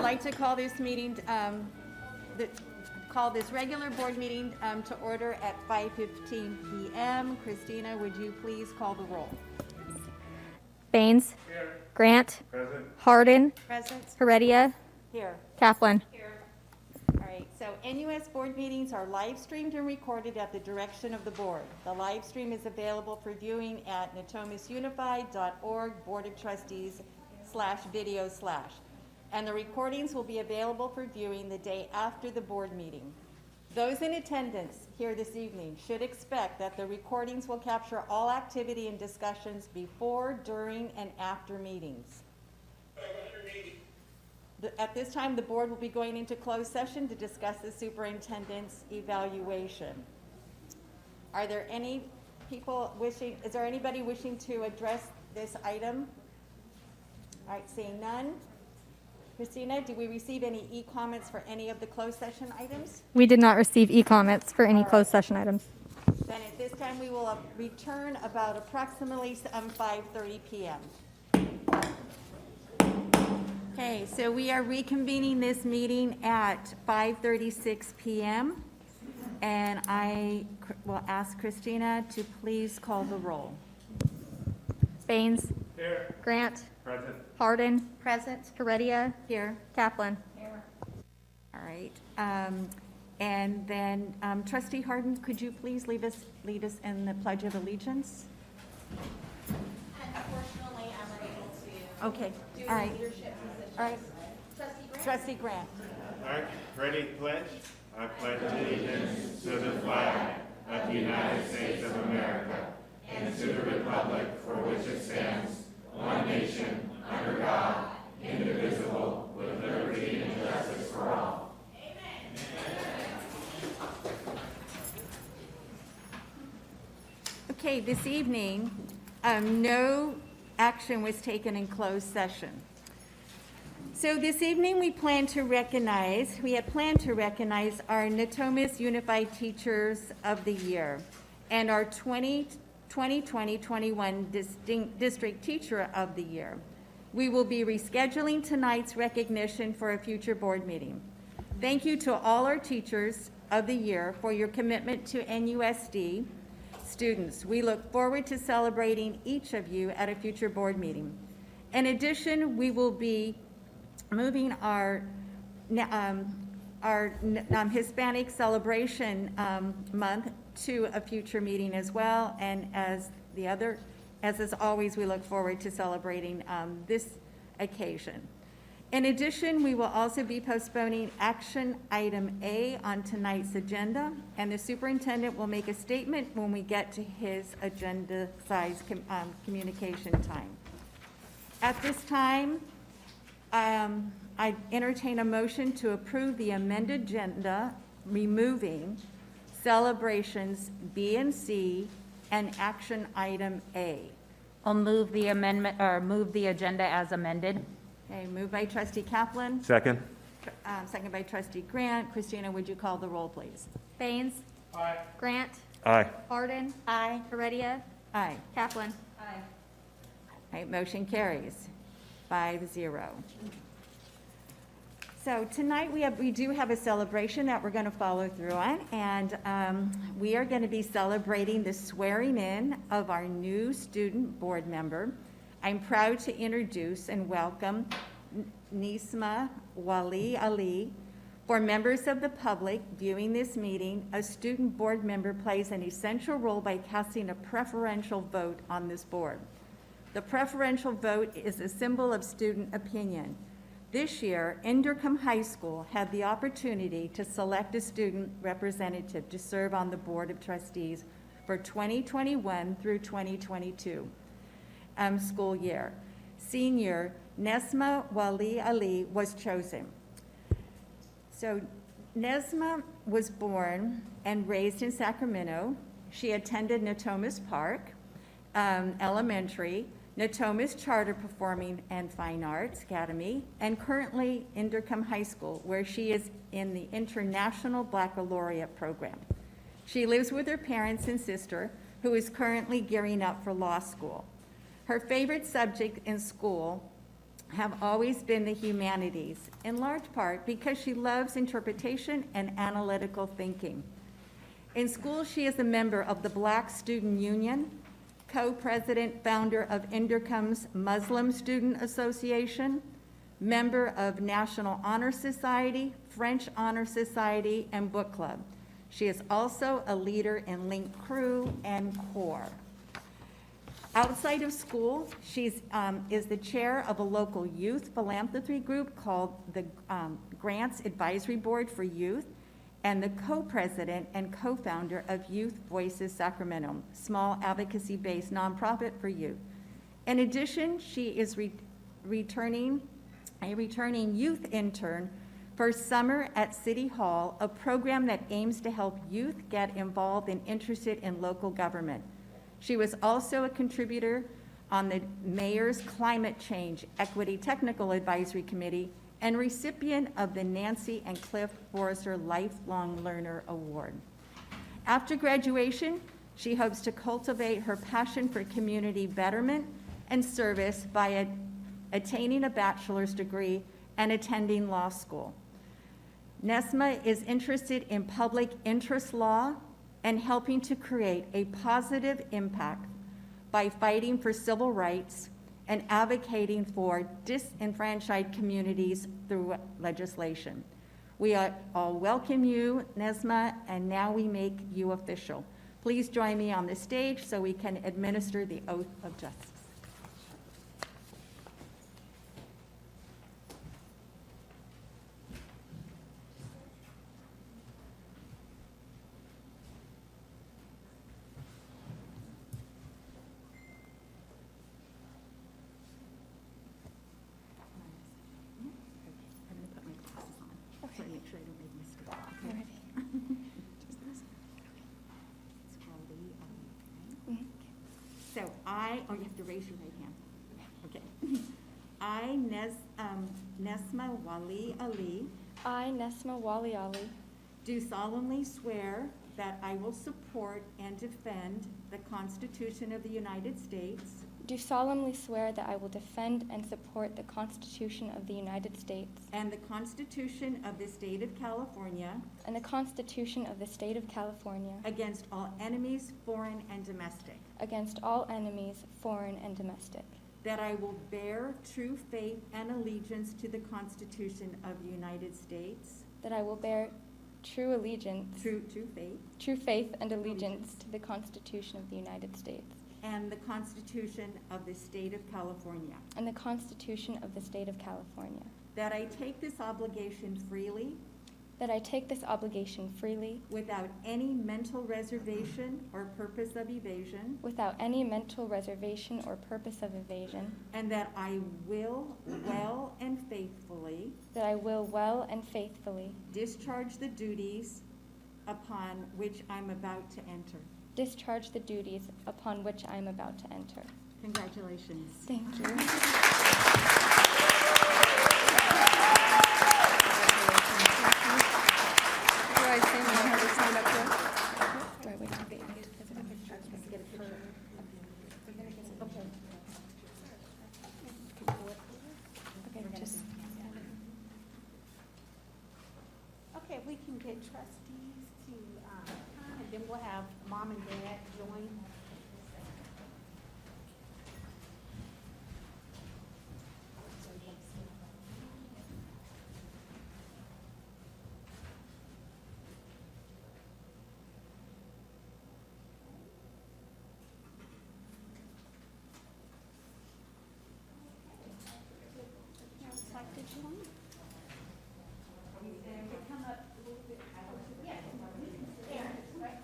like to call this meeting, call this regular board meeting to order at 5:15 p.m. Christina, would you please call the roll? Baines. Here. Grant. Present. Hardin. Present. Heredia. Here. Kaplan. All right, so NUS board meetings are live streamed and recorded at the direction of the board. The live stream is available for viewing at natomusunified.org Board of Trustees /video/. And the recordings will be available for viewing the day after the board meeting. Those in attendance here this evening should expect that the recordings will capture all activity and discussions before, during, and after meetings. At this time, the board will be going into closed session to discuss the superintendent's evaluation. Are there any people wishing, is there anybody wishing to address this item? All right, seeing none. Christina, do we receive any e-comments for any of the closed session items? We did not receive e-comments for any closed session items. Then at this time, we will return about approximately 5:30 p.m. Okay, so we are reconvening this meeting at 5:36 p.m. And I will ask Christina to please call the roll. Baines. Here. Grant. Present. Hardin. Present. Heredia. Here. Kaplan. All right. And then Trustee Hardin, could you please lead us in the Pledge of Allegiance? Unfortunately, I'm unable to Okay. do All right. leadership positions. All right. Trustee Grant? Trustee Grant. All right, ready, pledge? I pledge allegiance to the flag of the United States of America and to the republic for which it stands, one nation, under God, indivisible, with liberty and justice for all. Okay, this evening, no action was taken in closed session. So this evening, we had planned to recognize our Natomas Unified Teachers of the Year and our 2020-21 District Teacher of the Year. We will be rescheduling tonight's recognition for a future board meeting. Thank you to all our Teachers of the Year for your commitment to NUSD students. We look forward to celebrating each of you at a future board meeting. In addition, we will be moving our Hispanic Celebration Month to a future meeting as well. And as always, we look forward to celebrating this occasion. In addition, we will also be postponing action item A on tonight's agenda, and the superintendent will make a statement when we get to his agenda size communication time. At this time, I entertain a motion to approve the amended agenda, removing celebrations B and C and action item A. I'll move the amendment, or move the agenda as amended. Okay, moved by Trustee Kaplan, Second. second by Trustee Grant. Christina, would you call the roll, please? Baines. Aye. Grant. Aye. Hardin. Aye. Heredia. Aye. Kaplan. All right, motion carries 5-0. So tonight we do have a celebration that we're going to follow through on, and we are going to be celebrating the swearing in of our new student board member. I'm proud to introduce and welcome Nisma Wali Ali. For members of the public viewing this meeting, a student board member plays an essential role by casting a preferential vote on this board. The preferential vote is a symbol of student opinion. This year, Inderkum High School had the opportunity to select a student representative to serve on the Board of Trustees for 2021 through 2022 school year. Senior Nesma Wali Ali was chosen. So Nesma was born and raised in Sacramento. She attended Natomas Park Elementary, Natomas Charter Performing and Fine Arts Academy, and currently Inderkum High School, where she is in the International Baccalaureate program. She lives with her parents and sister, who is currently gearing up for law school. Her favorite subject in school have always been the humanities, in large part because she loves interpretation and analytical thinking. In school, she is a member of the Black Student Union, co-president, founder of Intercom's Muslim Student Association, member of National Honor Society, French Honor Society, and Book Club. She is also a leader in Link Crew and CORE. Outside of school, she is the chair of a local youth philanthropy group called the Grants Advisory Board for Youth, and the co-president and co-founder of Youth Voices Sacramento, small advocacy-based nonprofit for youth. In addition, she is a returning youth intern for Summer at City Hall, a program that aims to help youth get involved and interested in local government. She was also a contributor on the Mayor's Climate Change Equity Technical Advisory Committee and recipient of the Nancy and Cliff Forrester Lifelong Learner Award. After graduation, she hopes to cultivate her passion for community betterment and service by attaining a bachelor's degree and attending law school. Nesma is interested in public interest law and helping to create a positive impact by fighting for civil rights and advocating for disenfranchised communities through legislation. We all welcome you, Nesma, and now we make you official. Please join me on the stage so we can administer the oath of justice. You have to raise your right hand. Okay. I, Nesma Wali Ali, I, Nesma Wali Ali, do solemnly swear that I will support and defend the Constitution of the United States do solemnly swear that I will defend and support the Constitution of the United States and the Constitution of the State of California and the Constitution of the State of California against all enemies, foreign and domestic, against all enemies, foreign and domestic, that I will bear true faith and allegiance to the Constitution of the United States, that I will bear true allegiance, true faith and allegiance to the Constitution of the United States and the Constitution of the State of California, and the Constitution of the State of California, that I take this obligation freely that I take this obligation freely without any mental reservation or purpose of evasion, without any mental reservation or purpose of evasion, and that I will well and faithfully that I will well and faithfully discharge the duties upon which I'm about to enter. discharge the duties upon which I am about to enter. Congratulations. Thank you. Do I stand and have her sign up here? Do I wait to be? Okay, just. Okay, we can get trustees to come, and then we'll have mom and dad join. Did you want? Come up a little bit. Yeah. There, right.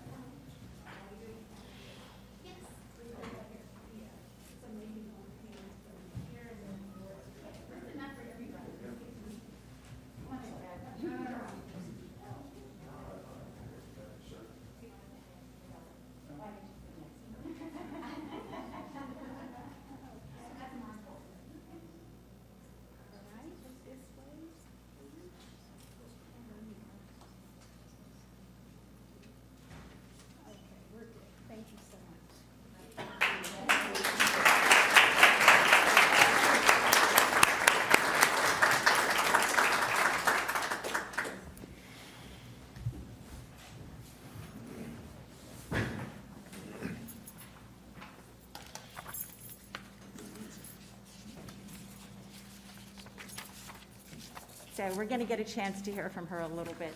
So we're going to get a chance to hear from her a little bit,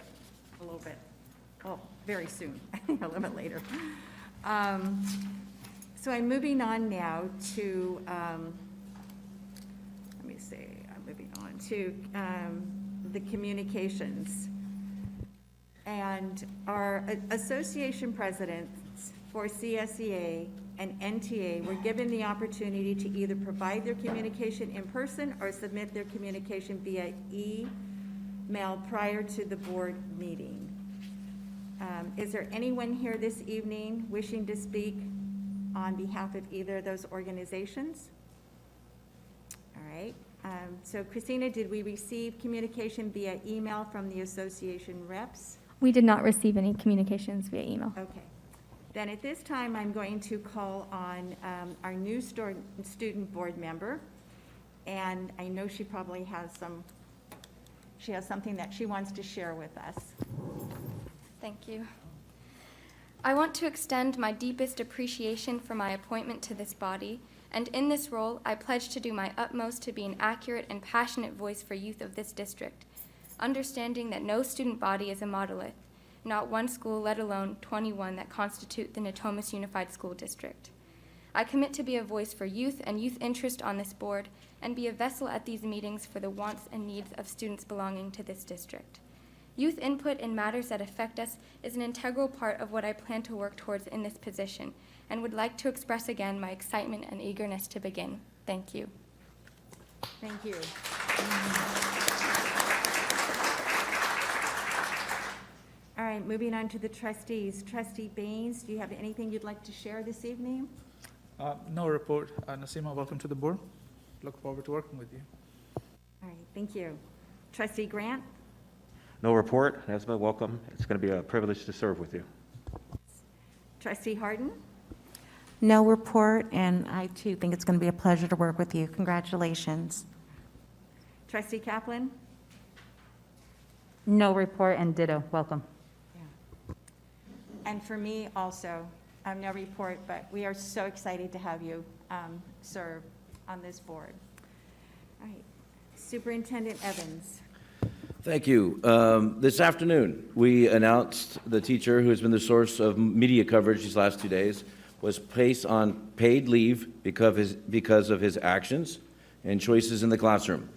well, very soon, a little bit later. So I'm moving on now to, let me see, I'm moving on to the communications. And our association presidents for CSEA and NTA were given the opportunity to either provide their communication in person or submit their communication via email prior to the board meeting. Is there anyone here this evening wishing to speak on behalf of either of those organizations? All right. So Christina, did we receive communication via email from the association reps? We did not receive any communications via email. Okay. Then at this time, I'm going to call on our new student board member. And I know she probably has something that she wants to share with us. Thank you. I want to extend my deepest appreciation for my appointment to this body, and in this role, I pledge to do my utmost to be an accurate and passionate voice for youth of this district, understanding that no student body is a monolith, not one school, let alone 21 that constitute the Natomas Unified School District. I commit to be a voice for youth and youth interest on this board and be a vessel at these meetings for the wants and needs of students belonging to this district. Youth input in matters that affect us is an integral part of what I plan to work towards in this position and would like to express again my excitement and eagerness to begin. Thank you. Thank you. All right, moving on to the trustees. Trustee Baines, do you have anything you'd like to share this evening? No report. Nasima, welcome to the board. Look forward to working with you. All right, thank you. Trustee Grant? No report. Nesma, welcome. It's going to be a privilege to serve with you. Trustee Harden? No report, and I too think it's going to be a pleasure to work with you. Congratulations. Trustee Kaplan? No report and ditto. Welcome. And for me also, no report, but we are so excited to have you serve on this board. All right, Superintendent Evans. Thank you. This afternoon, we announced the teacher who has been the source of media coverage these last 2 days was placed on paid leave because of his actions and choices in the classroom.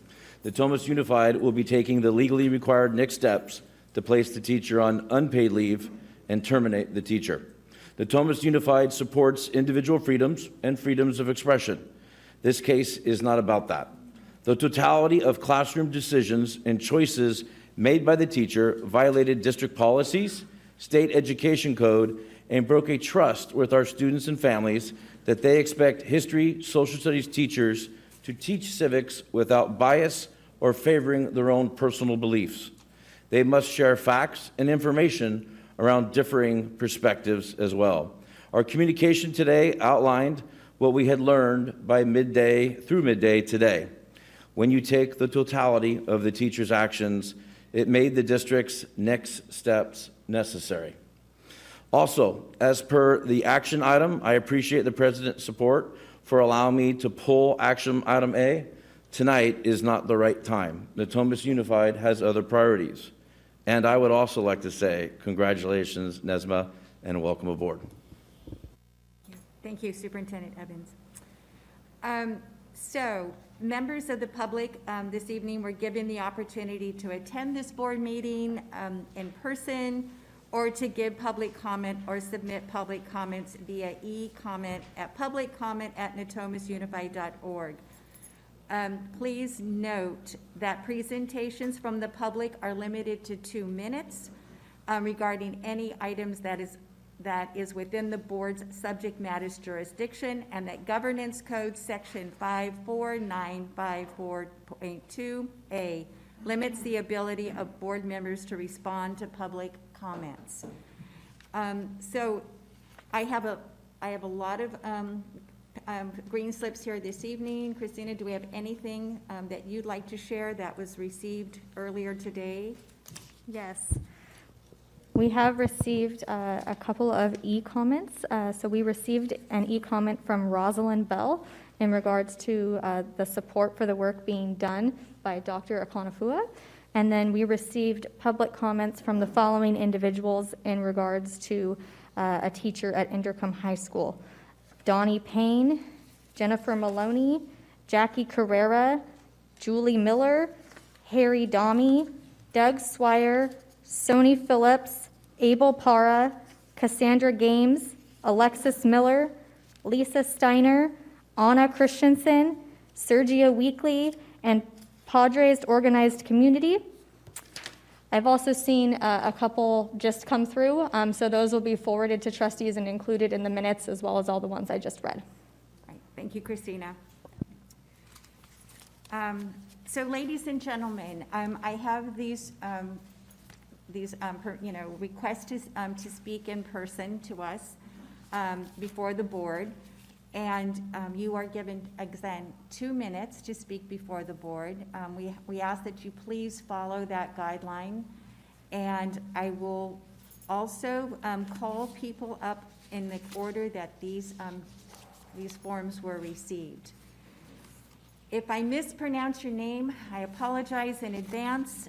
The Natomas Unified will be taking the legally required next steps to place the teacher on unpaid leave and terminate the teacher. The Natomas Unified supports individual freedoms and freedoms of expression. This case is not about that. The totality of classroom decisions and choices made by the teacher violated district policies, state education code, and broke a trust with our students and families that they expect history, social studies teachers to teach civics without bias or favoring their own personal beliefs. They must share facts and information around differing perspectives as well. Our communication today outlined what we had learned by midday today. When you take the totality of the teacher's actions, it made the district's next steps necessary. Also, as per the action item, I appreciate the President's support for allowing me to pull action item A. Tonight is not the right time. Natomas Unified has other priorities. And I would also like to say congratulations, Nesma, and welcome aboard. Thank you, Superintendent Evans. So, members of the public this evening were given the opportunity to attend this board meeting in person or to give public comment or submit public comments via e-comment at publiccomment@natomasunified.org. Please note that presentations from the public are limited to 2 minutes regarding any items that is within the board's subject matter's jurisdiction, and that Governance Code Section 54954.2A limits the ability of board members to respond to public comments. So I have a lot of green slips here this evening. Christina, do we have anything that you'd like to share that was received earlier today? Yes. We have received a couple of e-comments. So we received an e-comment from Rosalind Bell in regards to the support for the work being done by Dr. Akonafua. And then we received public comments from the following individuals in regards to a teacher at Indercombe High School: Donnie Payne, Jennifer Maloney, Jackie Carrera, Julie Miller, Harry Domi, Doug Swire, Sony Phillips, Abel Para, Cassandra Games, Alexis Miller, Lisa Steiner, Anna Christensen, Sergio Weekly, and Padres Organized Community. I've also seen a couple just come through, so those will be forwarded to trustees and included in the minutes, as well as all the ones I just read. Right. Thank you, Christina. So ladies and gentlemen, I have these requests to speak in person to us before the board. And you are given, again, 2 minutes to speak before the board. We ask that you please follow that guideline. And I will also call people up in the order that these forms were received. If I mispronounce your name, I apologize in advance.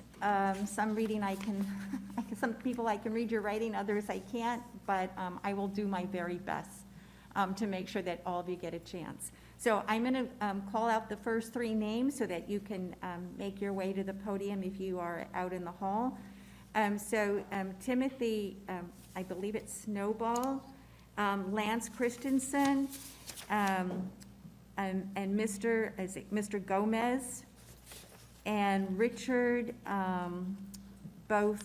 Some people I can read your writing, others I can't, but I will do my very best to make sure that all of you get a chance. So I'm going to call out the first 3 names so that you can make your way to the podium if you are out in the hall. Timothy, I believe it's Snowball, Lance Christensen, and Mr. Gomez, and Richard Bowfinger.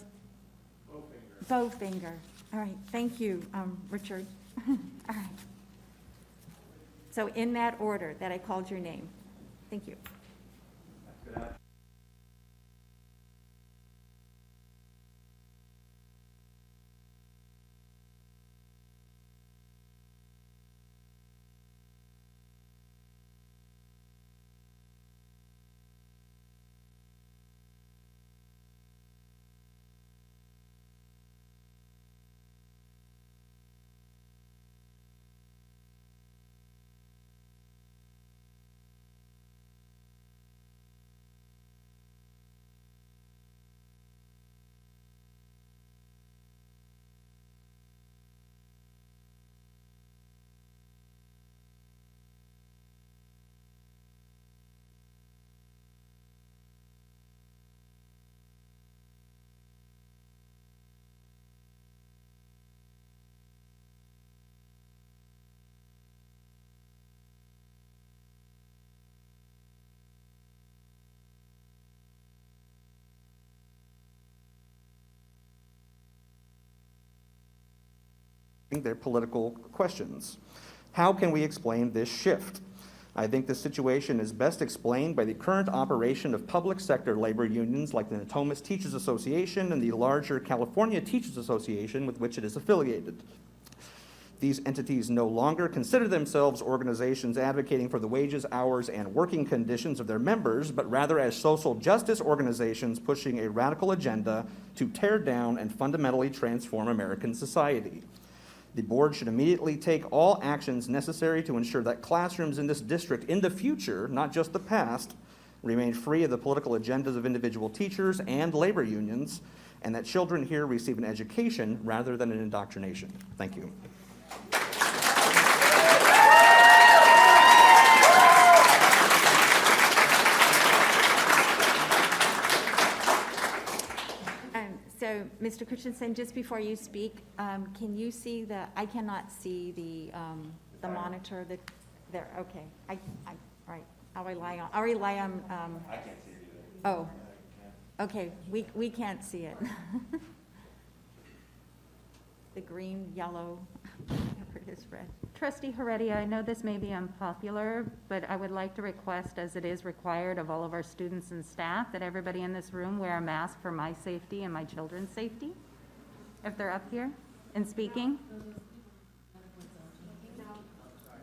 All right, thank you, Richard. All right. So in that order that I called your name. Thank you. Their political questions. How can we explain this shift? I think the situation is best explained by the current operation of public sector labor unions like the Natomas Teachers Association and the larger California Teachers Association with which it is affiliated. These entities no longer consider themselves organizations advocating for the wages, hours, and working conditions of their members, but rather as social justice organizations pushing a radical agenda to tear down and fundamentally transform American society. The board should immediately take all actions necessary to ensure that classrooms in this district in the future, not just the past, remain free of the political agendas of individual teachers and labor unions, and that children here receive an education rather than an indoctrination. Thank you. So, Mr. Christensen, just before you speak, can you see I cannot see the monitor there, okay. All right, I'll rely on, I can't see it either. Oh, okay, we can't see it. The green, yellow, whatever it is, red. Trustee Heredia, I know this may be unpopular, but I would like to request, as it is required of all of our students and staff, that everybody in this room wear a mask for my safety and my children's safety, if they're up here and speaking.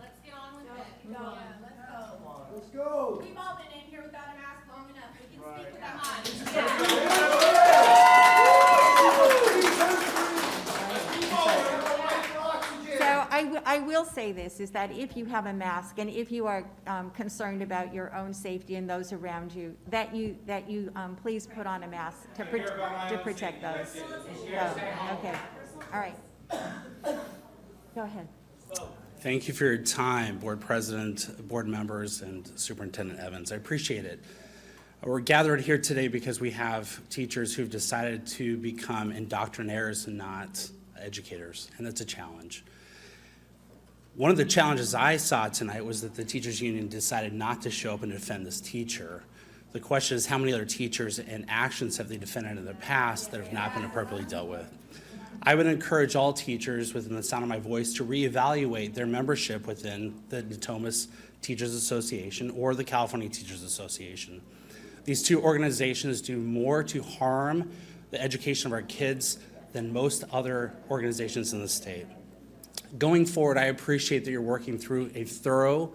Let's get on with it. Yeah, let's go. Let's go. We've all been in here without a mask long enough. We can speak with our minds. So I will say this, is that if you have a mask and if you are concerned about your own safety and those around you, that you please put on a mask to protect those. Oh, okay, all right. Go ahead. Thank you for your time, Board President, board members, and Superintendent Evans. I appreciate it. We're gathered here today because we have teachers who've decided to become indoctrinators and not educators, and that's a challenge. One of the challenges I saw tonight was that the teachers union decided not to show up and defend this teacher. The question is, how many other teachers and actions have they defended in the past that have not been appropriately dealt with? I would encourage all teachers within the sound of my voice to reevaluate their membership within the Natomas Teachers Association or the California Teachers Association. These two organizations do more to harm the education of our kids than most other organizations in the state. Going forward, I appreciate that you're working through a thorough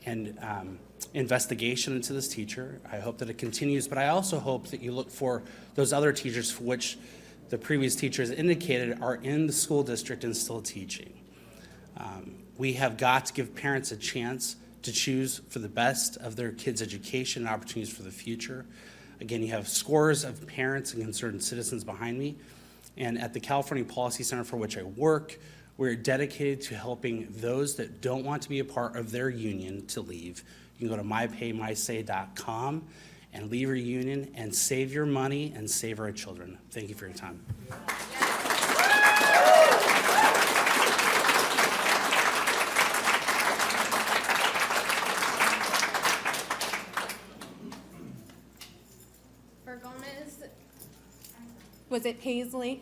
and investigation into this teacher. I hope that it continues, but I also hope that you look for those other teachers for which the previous teachers indicated are in the school district and still teaching. We have got to give parents a chance to choose for the best of their kids' education and opportunities for the future. Again, you have scores of parents and concerned citizens behind me. And at the California Policy Center for which I work, we're dedicated to helping those that don't want to be a part of their union to leave. You can go to mypaymysay.com and leave your union and save your money and save our children. Thank you for your time. For Gomez, was it Paisley?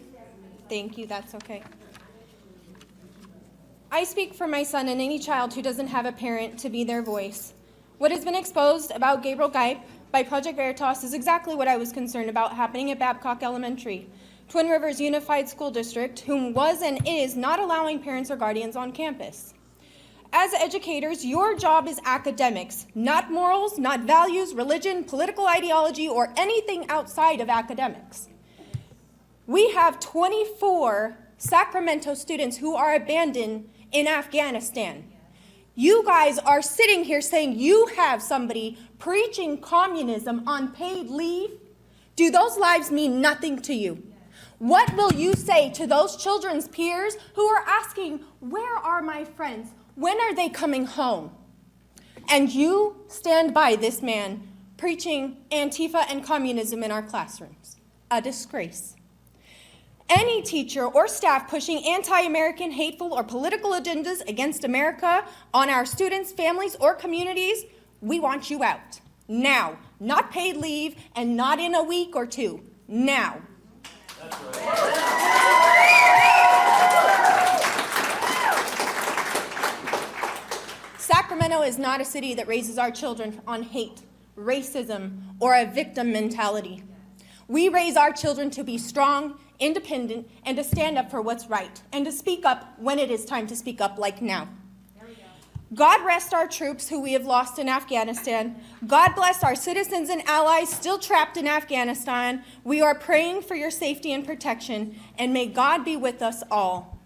Thank you, that's okay. I speak for my son and any child who doesn't have a parent to be their voice. What has been exposed about Gabriel Geip by Project Veritas is exactly what I was concerned about happening at Babcock Elementary, Twin Rivers Unified School District, whom was and is not allowing parents or guardians on campus. As educators, your job is academics, not morals, not values, religion, political ideology, or anything outside of academics. We have 24 Sacramento students who are abandoned in Afghanistan. You guys are sitting here saying you have somebody preaching communism on paid leave. Do those lives mean nothing to you? What will you say to those children's peers who are asking, where are my friends? When are they coming home? And you stand by this man preaching Antifa and communism in our classrooms. A disgrace. Any teacher or staff pushing anti-American, hateful, or political agendas against America on our students, families, or communities, we want you out. Now. Not paid leave and not in a week or two. Now. That's right. Sacramento is not a city that raises our children on hate, racism, or a victim mentality. We raise our children to be strong, independent, and to stand up for what's right, and to speak up when it is time to speak up, like now. God rest our troops who we have lost in Afghanistan. God bless our citizens and allies still trapped in Afghanistan. We are praying for your safety and protection, and may God be with us all.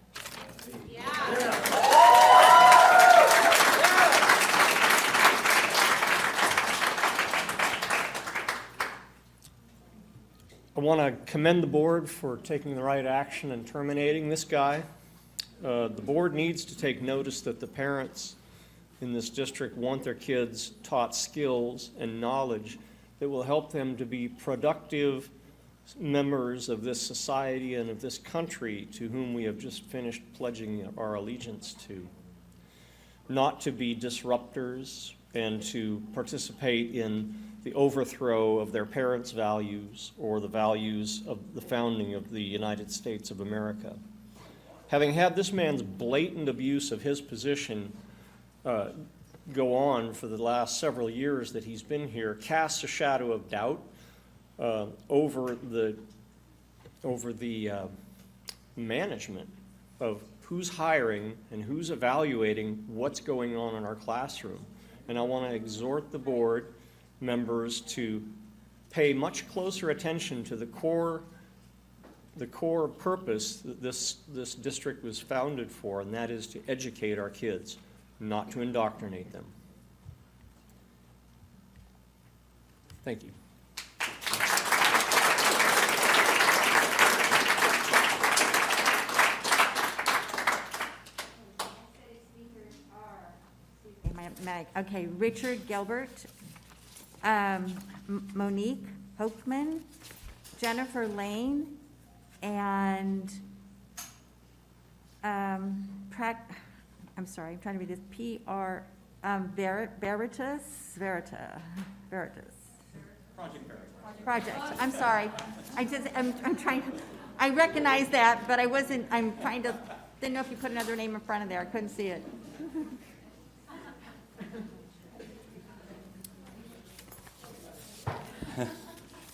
I want to commend the board for taking the right action and terminating this guy. The board needs to take notice that the parents in this district want their kids taught skills and knowledge that will help them to be productive members of this society and of this country to whom we have just finished pledging our allegiance to. Not to be disruptors and to participate in the overthrow of their parents' values or the values of the founding of the United States of America. Having had this man's blatant abuse of his position go on for the last several years that he's been here, casts a shadow of doubt over the management of who's hiring and who's evaluating what's going on in our classroom. And I want to exhort the board members to pay much closer attention to the core the core purpose that this district was founded for, and that is to educate our kids, not to indoctrinate them. Thank you. Okay, Richard Gilbert, Monique Hochman, Jennifer Lane, and I'm sorry, I'm trying to read this, P.R. Veritas. Project, I'm sorry. I'm trying, I recognize that, but I'm trying to, didn't know if you put another name in front of there, I couldn't see it.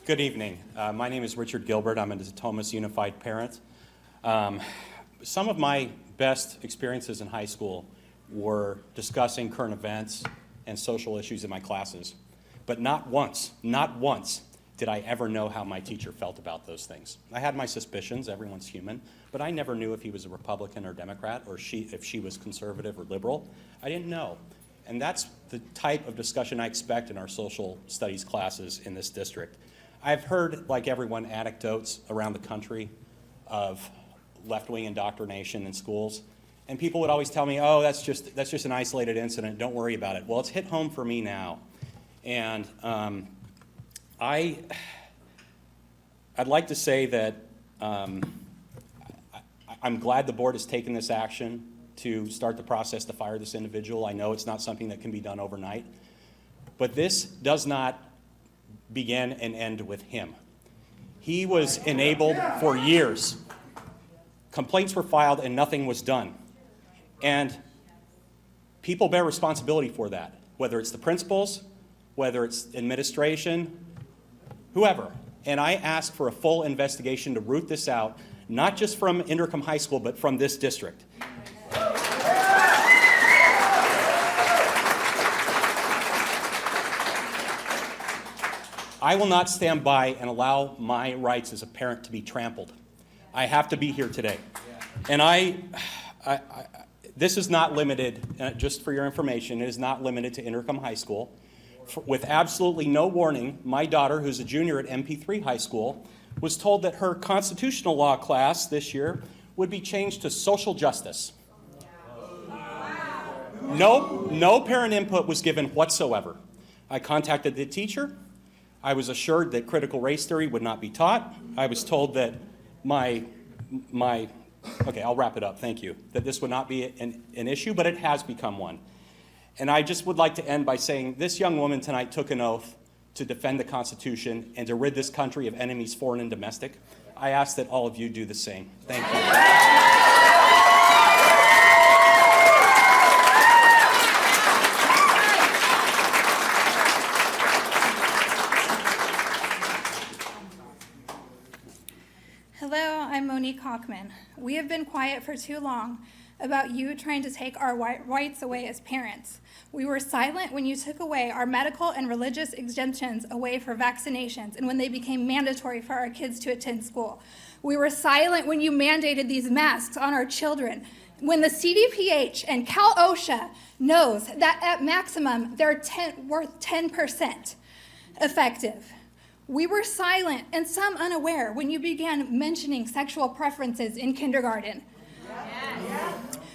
Good evening. My name is Richard Gilbert. I'm a Thomas Unified parent. Some of my best experiences in high school were discussing current events and social issues in my classes. But not once did I ever know how my teacher felt about those things. I had my suspicions, everyone's human, but I never knew if he was a Republican or Democrat, or if she was conservative or liberal. I didn't know. And that's the type of discussion I expect in our social studies classes in this district. I've heard, like everyone, anecdotes around the country of left-wing indoctrination in schools, and people would always tell me, oh, that's just an isolated incident, don't worry about it. Well, it's hit home for me now. And I'd like to say that I'm glad the board has taken this action to start the process to fire this individual. I know it's not something that can be done overnight, but this does not begin and end with him. He was enabled for years. Complaints were filed and nothing was done. And people bear responsibility for that, whether it's the principals, whether it's administration, whoever. And I ask for a full investigation to root this out, not just from Inderkum High School, but from this district. I will not stand by and allow my rights as a parent to be trampled. I have to be here today. And this is not limited, just for your information, it is not limited to Inderkum High School. With absolutely no warning, my daughter, who's a junior at MP3 High School, was told that her constitutional law class this year would be changed to social justice. No parent input was given whatsoever. I contacted the teacher. I was assured that critical race theory would not be taught. I was told that okay, I'll wrap it up, thank you, that this would not be an issue, but it has become one. And I just would like to end by saying this young woman tonight took an oath to defend the Constitution and to rid this country of enemies foreign and domestic. I ask that all of you do the same. Thank you. Hello, I'm Monique Hochman. We have been quiet for too long about you trying to take our rights away as parents. We were silent when you took away our medical and religious exemptions away for vaccinations and when they became mandatory for our kids to attend school. We were silent when you mandated these masks on our children. When the CDPH and Cal OSHA knows that at maximum they're worth 10% effective. We were silent and some unaware when you began mentioning sexual preferences in kindergarten.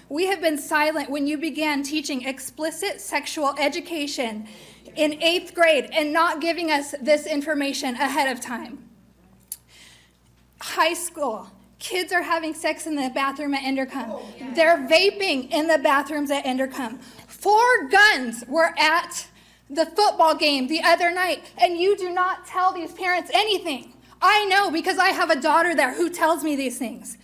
We have been silent when you began teaching explicit sexual education in 8th grade and not giving us this information ahead of time. High school, kids are having sex in the bathroom at Inderkum. They're vaping in the bathrooms at Inderkum. 4 guns were at the football game the other night, and you do not tell these parents anything. I know because I have a daughter there who tells me these things.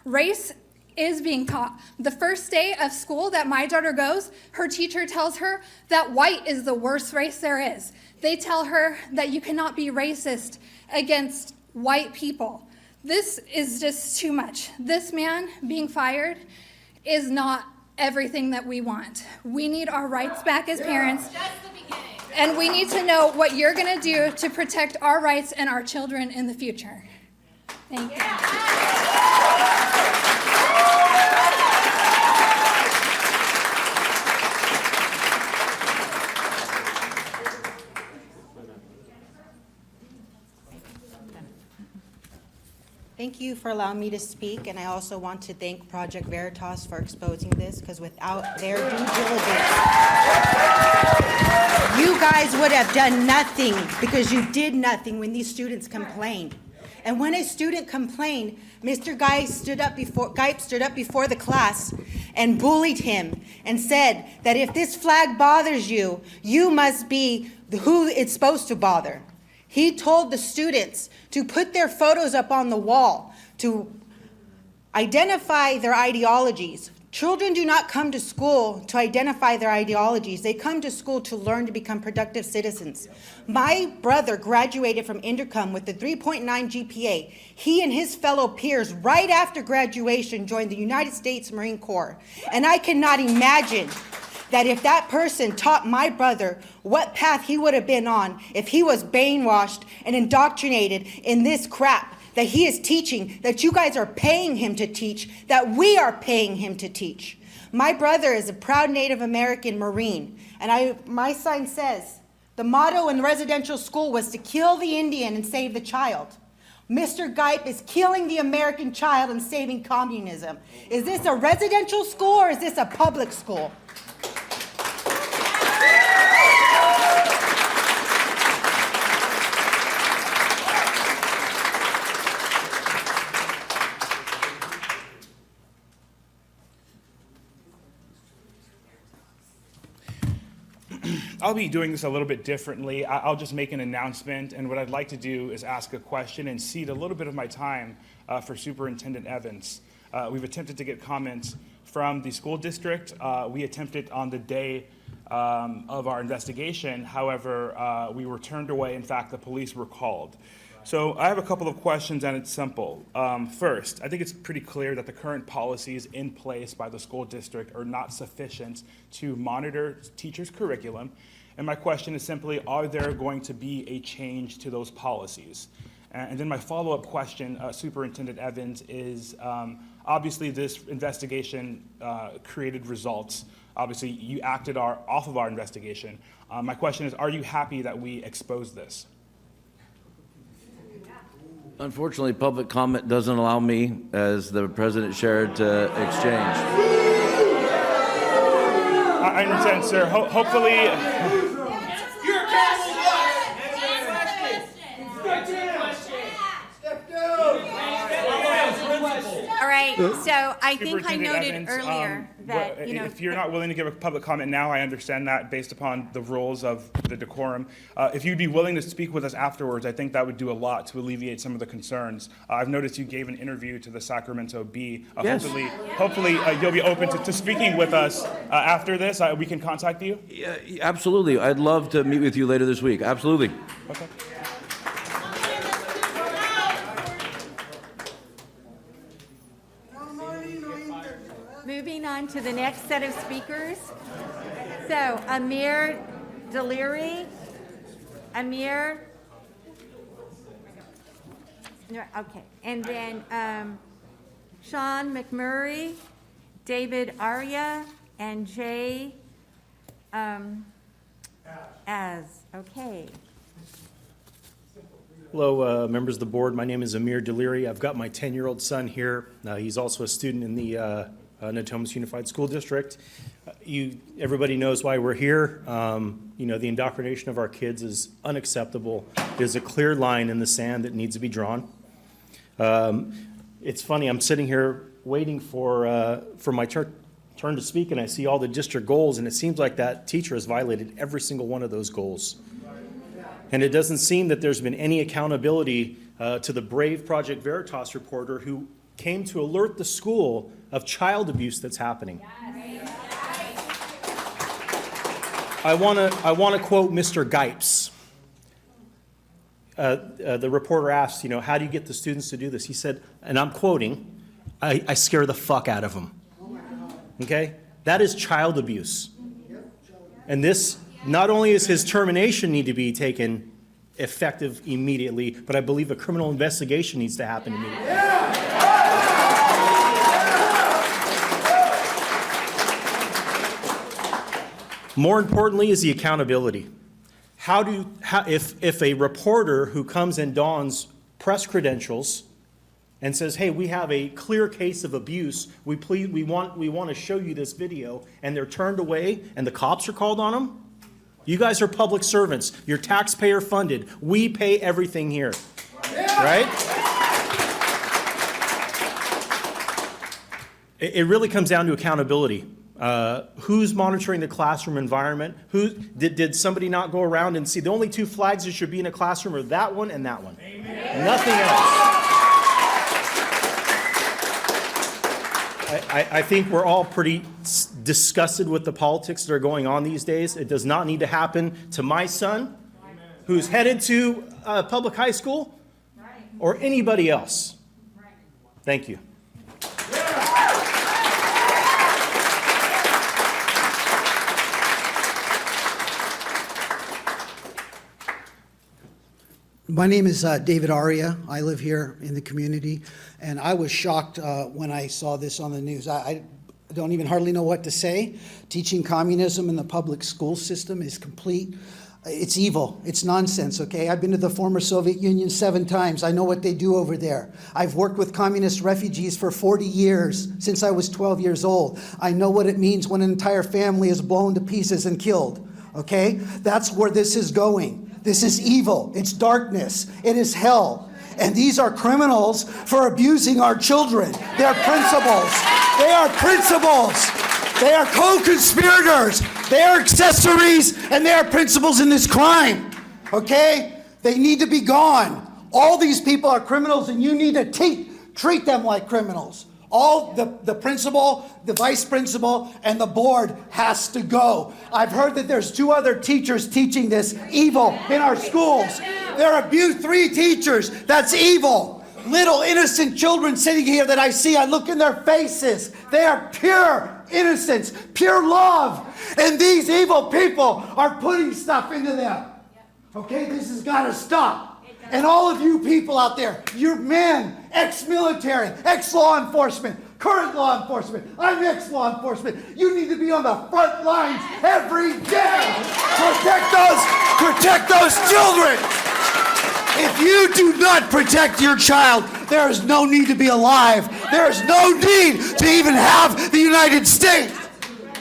Race is being taught. The first day of school that my daughter goes, her teacher tells her that white is the worst race there is. They tell her that you cannot be racist against white people. This is just too much. This man being fired is not everything that we want. We need our rights back as parents. And we need to know what you're going to do to protect our rights and our children in the future. Thank you. Thank you for allowing me to speak, and I also want to thank Project Veritas for exposing this, because without their due diligence, you guys would have done nothing, because you did nothing when these students complained. And when a student complained, Mr. Geip stood up before the class and bullied him and said that if this flag bothers you, you must be who it's supposed to bother. He told the students to put their photos up on the wall to identify their ideologies. Children do not come to school to identify their ideologies. They come to school to learn to become productive citizens. My brother graduated from Intercom with a 3.9 GPA. He and his fellow peers, right after graduation, joined the United States Marine Corps. And I cannot imagine that if that person taught my brother what path he would have been on if he was brainwashed and indoctrinated in this crap that he is teaching, that you guys are paying him to teach, that we are paying him to teach. My brother is a proud Native American Marine, and my sign says, the motto in residential school was to kill the Indian and save the child. Mr. Geip is killing the American child and saving communism. Is this a residential school or is this a public school? I'll be doing this a little bit differently. I'll just make an announcement, and what I'd like to do is ask a question and cede a little bit of my time for Superintendent Evans. We've attempted to get comments from the school district. We attempted on the day of our investigation. However, we were turned away. In fact, the police were called. So I have a couple of questions, and it's simple. First, I think it's pretty clear that the current policies in place by the school district are not sufficient to monitor teachers' curriculum. And my question is simply, are there going to be a change to those policies? And then my follow-up question, Superintendent Evans, is obviously this investigation created results. Obviously, you acted off of our investigation. My question is, are you happy that we exposed this? Unfortunately, public comment doesn't allow me, as the president shared, to exchange. I understand, sir. Hopefully. All right, so I think I Superintendent noted Evans, earlier that, if you're not willing to give a public comment now, I understand that based upon the rules of the decorum. If you'd be willing to speak with us afterwards, I think that would do a lot to alleviate some of the concerns. I've noticed you gave an interview to the Sacramento Bee. Yes. Hopefully you'll be open to speaking with us after this. We can contact you. Yeah, absolutely. I'd love to meet with you later this week. Absolutely. Okay. moving on to the next set of speakers. So Amir DLive. Amir. No, okay, and then Sean McMurray, David Arya, and Jay Az. Okay. Hello, members of the board. My name is Amir DLive. I've got my 10-year-old son here. He's also a student in the Natomas Unified School District. Everybody knows why we're here. The indoctrination of our kids is unacceptable. There's a clear line in the sand that needs to be drawn. It's funny, I'm sitting here waiting for my turn to speak, and I see all the district goals, and it seems like that teacher has violated every single one of those goals. And it doesn't seem that there's been any accountability to the brave Project Veritas reporter who came to alert the school of child abuse that's happening. I want to quote Mr. Geip's. The reporter asked, how do you get the students to do this? He said, and I'm quoting, I scare the fuck out of them. Okay? That is child abuse. And this not only does his termination need to be taken effective immediately, but I believe a criminal investigation needs to happen immediately. More importantly is the accountability. If a reporter who comes and dons press credentials and says, hey, we have a clear case of abuse, we want to show you this video, and they're turned away and the cops are called on them, you guys are public servants. You're taxpayer funded. We pay everything here, right? It really comes down to accountability. Who's monitoring the classroom environment? Did somebody not go around and see? The only two flags that should be in a classroom are that one and that one. Amen. Nothing else. I think we're all pretty disgusted with the politics that are going on these days. It does not need to happen to my son, who's headed to public high school, or anybody else. Thank you. My name is David Aria. I live here in the community, and I was shocked when I saw this on the news. I don't even hardly know what to say. Teaching communism in the public school system is complete. It's evil. It's nonsense, okay? I've been to the former Soviet Union 7 times. I know what they do over there. I've worked with communist refugees for 40 years, since I was 12 years old. I know what it means when an entire family is blown to pieces and killed, okay? That's where this is going. This is evil. It's darkness. It is hell. And these are criminals for abusing our children. They're principals. They are principals. They are co-conspirators. They are accessories, and they are principals in this crime. Okay? They need to be gone. All these people are criminals, and you need to treat them like criminals. All the principal, the vice principal, and the board has to go. I've heard that there's 2 other teachers teaching this evil in our schools. There are 3 teachers. That's evil. Little innocent children sitting here that I see, I look in their faces. They are pure innocence, pure love. And these evil people are putting stuff into them. Okay, this has got to stop. And all of you people out there, you're men, ex-military, ex-law enforcement, current law enforcement, I'm ex-law enforcement. You need to be on the front lines every day. Protect those children. If you do not protect your child, there is no need to be alive. There is no need to even have the United States.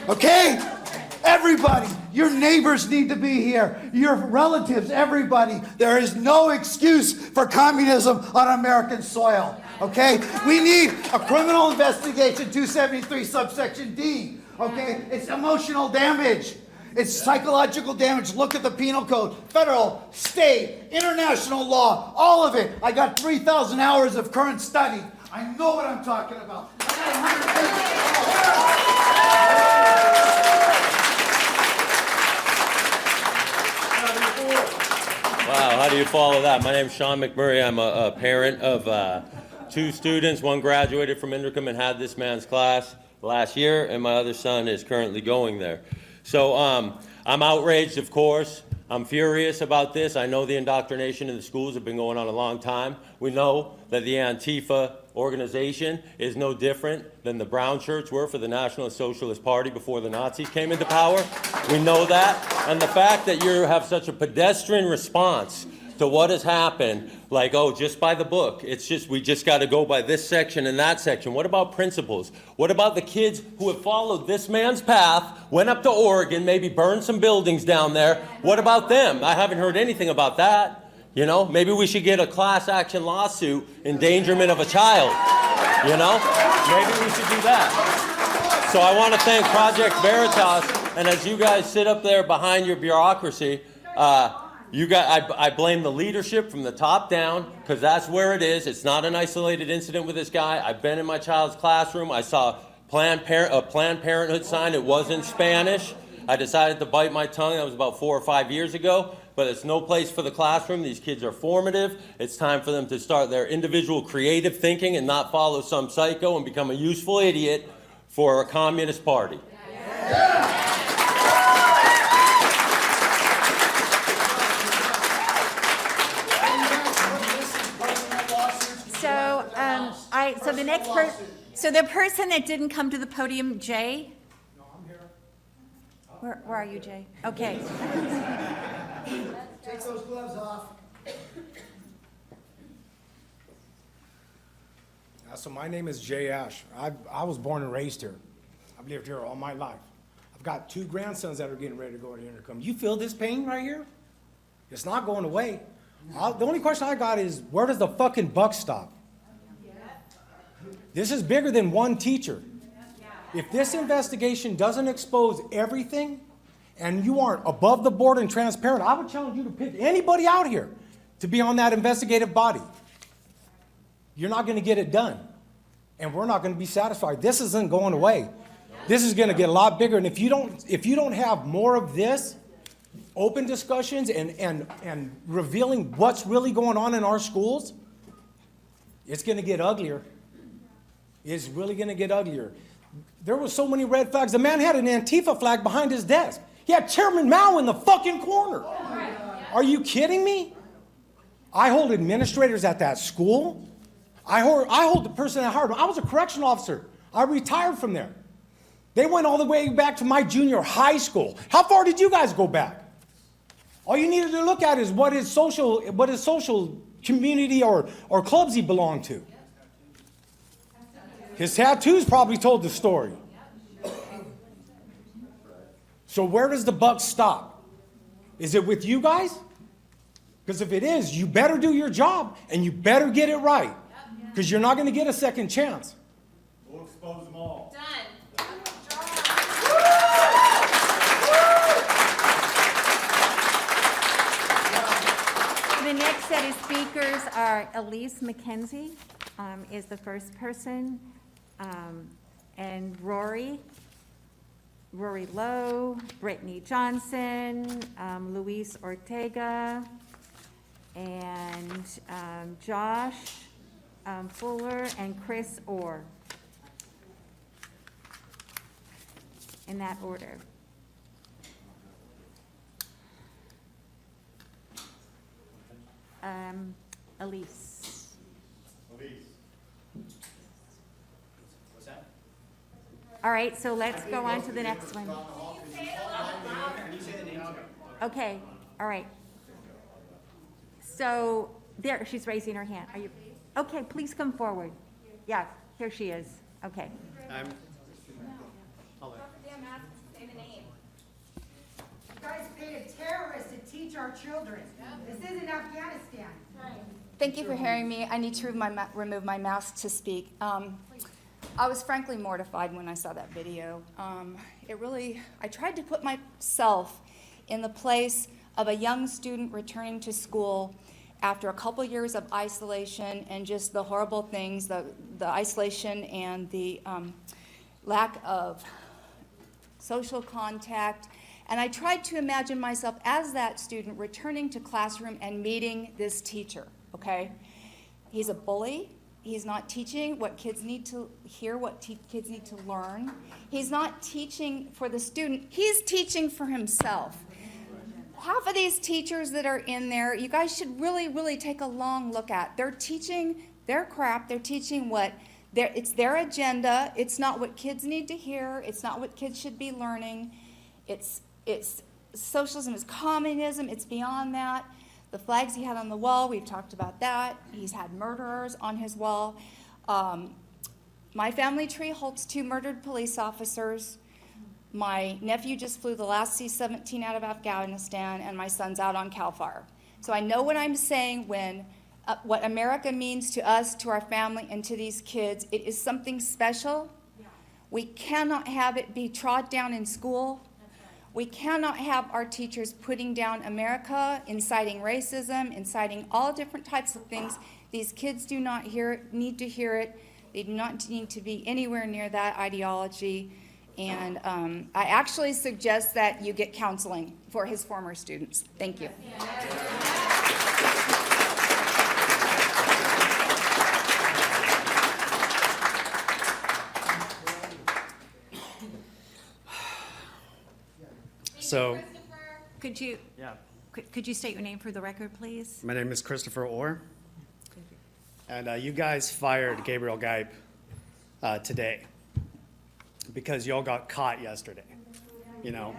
Okay? Everybody. Your neighbors need to be here. Your relatives, everybody. There is no excuse for communism on American soil. Okay? We need a criminal investigation, 273 subsection D. Okay? It's emotional damage. It's psychological damage. Look at the penal code. Federal, state, international law, all of it. I got 3,000 hours of current study. I know what I'm talking about. Wow, how do you follow that? My name's Sean McMurray. I'm a parent of 2 students. One graduated from Indercom and had this man's class last year, and my other son is currently going there. So I'm outraged, of course. I'm furious about this. I know the indoctrination in the schools have been going on a long time. We know that the Antifa organization is no different than the brown shirts were for the National Socialist Party before the Nazis came into power. We know that. And the fact that you have such a pedestrian response to what has happened, like, oh, just by the book. It's just, we just got to go by this section and that section. What about principals? What about the kids who have followed this man's path, went up to Oregon, maybe burned some buildings down there? What about them? I haven't heard anything about that. You know, maybe we should get a class action lawsuit, endangerment of a child. You know, maybe we should do that. So I want to thank Project Veritas, and as you guys sit up there behind your bureaucracy, I blame the leadership from the top down, because that's where it is. It's not an isolated incident with this guy. I've been in my child's classroom. I saw a Planned Parenthood sign. It was in Spanish. I decided to bite my tongue. That was about 4 or 5 years ago. But it's no place for the classroom. These kids are formative. It's time for them to start their individual creative thinking and not follow some psycho and become a useful idiot for a communist party. right, so the next so the person that didn't come to the podium, Jay? No, I'm here. Where are you, Jay? Okay. Take those gloves off. So my name is Jay Ash. I was born and raised here. I've lived here all my life. I've got 2 grandsons that are getting ready to go to Intercom. You feel this pain right here? It's not going away. The only question I got is, where does the fucking buck stop? This is bigger than one teacher. If this investigation doesn't expose everything, and you aren't above the board and transparent, I would challenge you to pick anybody out here to be on that investigative body. You're not going to get it done. And we're not going to be satisfied. This isn't going away. This is going to get a lot bigger. And if you don't have more of this, open discussions and revealing what's really going on in our schools, it's going to get uglier. It's really going to get uglier. There were so many red flags. The man had an Antifa flag behind his desk. He had Chairman Mao in the fucking corner. Are you kidding me? I hold administrators at that school. I hold the person at heart. I was a correctional officer. I retired from there. They went all the way back to my junior high school. How far did you guys go back? All you needed to look at is what his social community or clubs he belonged to. His tattoos probably told the story. So where does the buck stop? Is it with you guys? Because if it is, you better do your job and you better get it right. Because you're not going to get a second chance. We'll expose them all. The next set of speakers are Elise McKenzie is the first person, and Rory Lowe, Brittany Johnson, Luis Ortega, and Josh Fuller, and Chris Orr. In that order. Elise. What's that? All right, so let's go on to the next one. Okay, all right. So there, she's raising her hand. Are you? Okay, please come forward. Yeah, here she is. Okay. You guys paid a terrorist to teach our children. This isn't Afghanistan. Thank you for hearing me. I need to remove my mask to speak. I was frankly mortified when I saw that video. I tried to put myself in the place of a young student returning to school after a couple years of isolation and just the horrible things, the isolation and the lack of social contact. And I tried to imagine myself as that student returning to classroom and meeting this teacher, okay? He's a bully. He's not teaching what kids need to hear, what kids need to learn. He's not teaching for the student. He's teaching for himself. Half of these teachers that are in there, you guys should really, really take a long look at. They're teaching their crap. They're teaching it's their agenda. It's not what kids need to hear. It's not what kids should be learning. It's socialism is communism. It's beyond that. The flags he had on the wall, we've talked about that. He's had murderers on his wall. My family tree holds 2 murdered police officers. My nephew just flew the last C-17 out of Afghanistan, and my son's out on CAL FIRE. So I know what I'm saying when what America means to us, to our family, and to these kids. It is something special. We cannot have it be trod down in school. We cannot have our teachers putting down America, inciting racism, inciting all different types of things. These kids do not need to hear it. They do not need to be anywhere near that ideology. And I actually suggest that you get counseling for his former students. Thank you. So, Could you state your name for the record, please? my name is Christopher Orr. And you guys fired Gabriel Gipe today because y'all got caught yesterday, you know?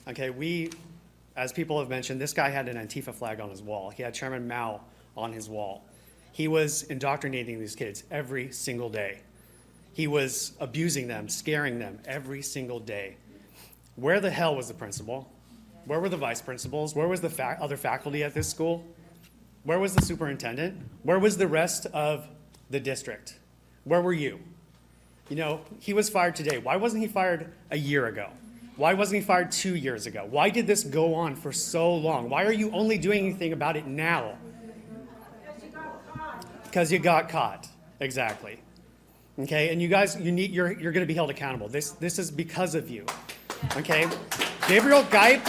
Okay, we, as people have mentioned, this guy had an Antifa flag on his wall. He had Chairman Mao on his wall. He was indoctrinating these kids every single day. He was abusing them, scaring them every single day. Where the hell was the principal? Where were the vice principals? Where was the other faculty at this school? Where was the superintendent? Where was the rest of the district? Where were you? You know, he was fired today. Why wasn't he fired a year ago? Why wasn't he fired 2 years ago? Why did this go on for so long? Why are you only doing anything about it now? Because you got caught. Exactly. Okay, and you guys, you're going to be held accountable. This is because of you. Okay, Gabriel Gipe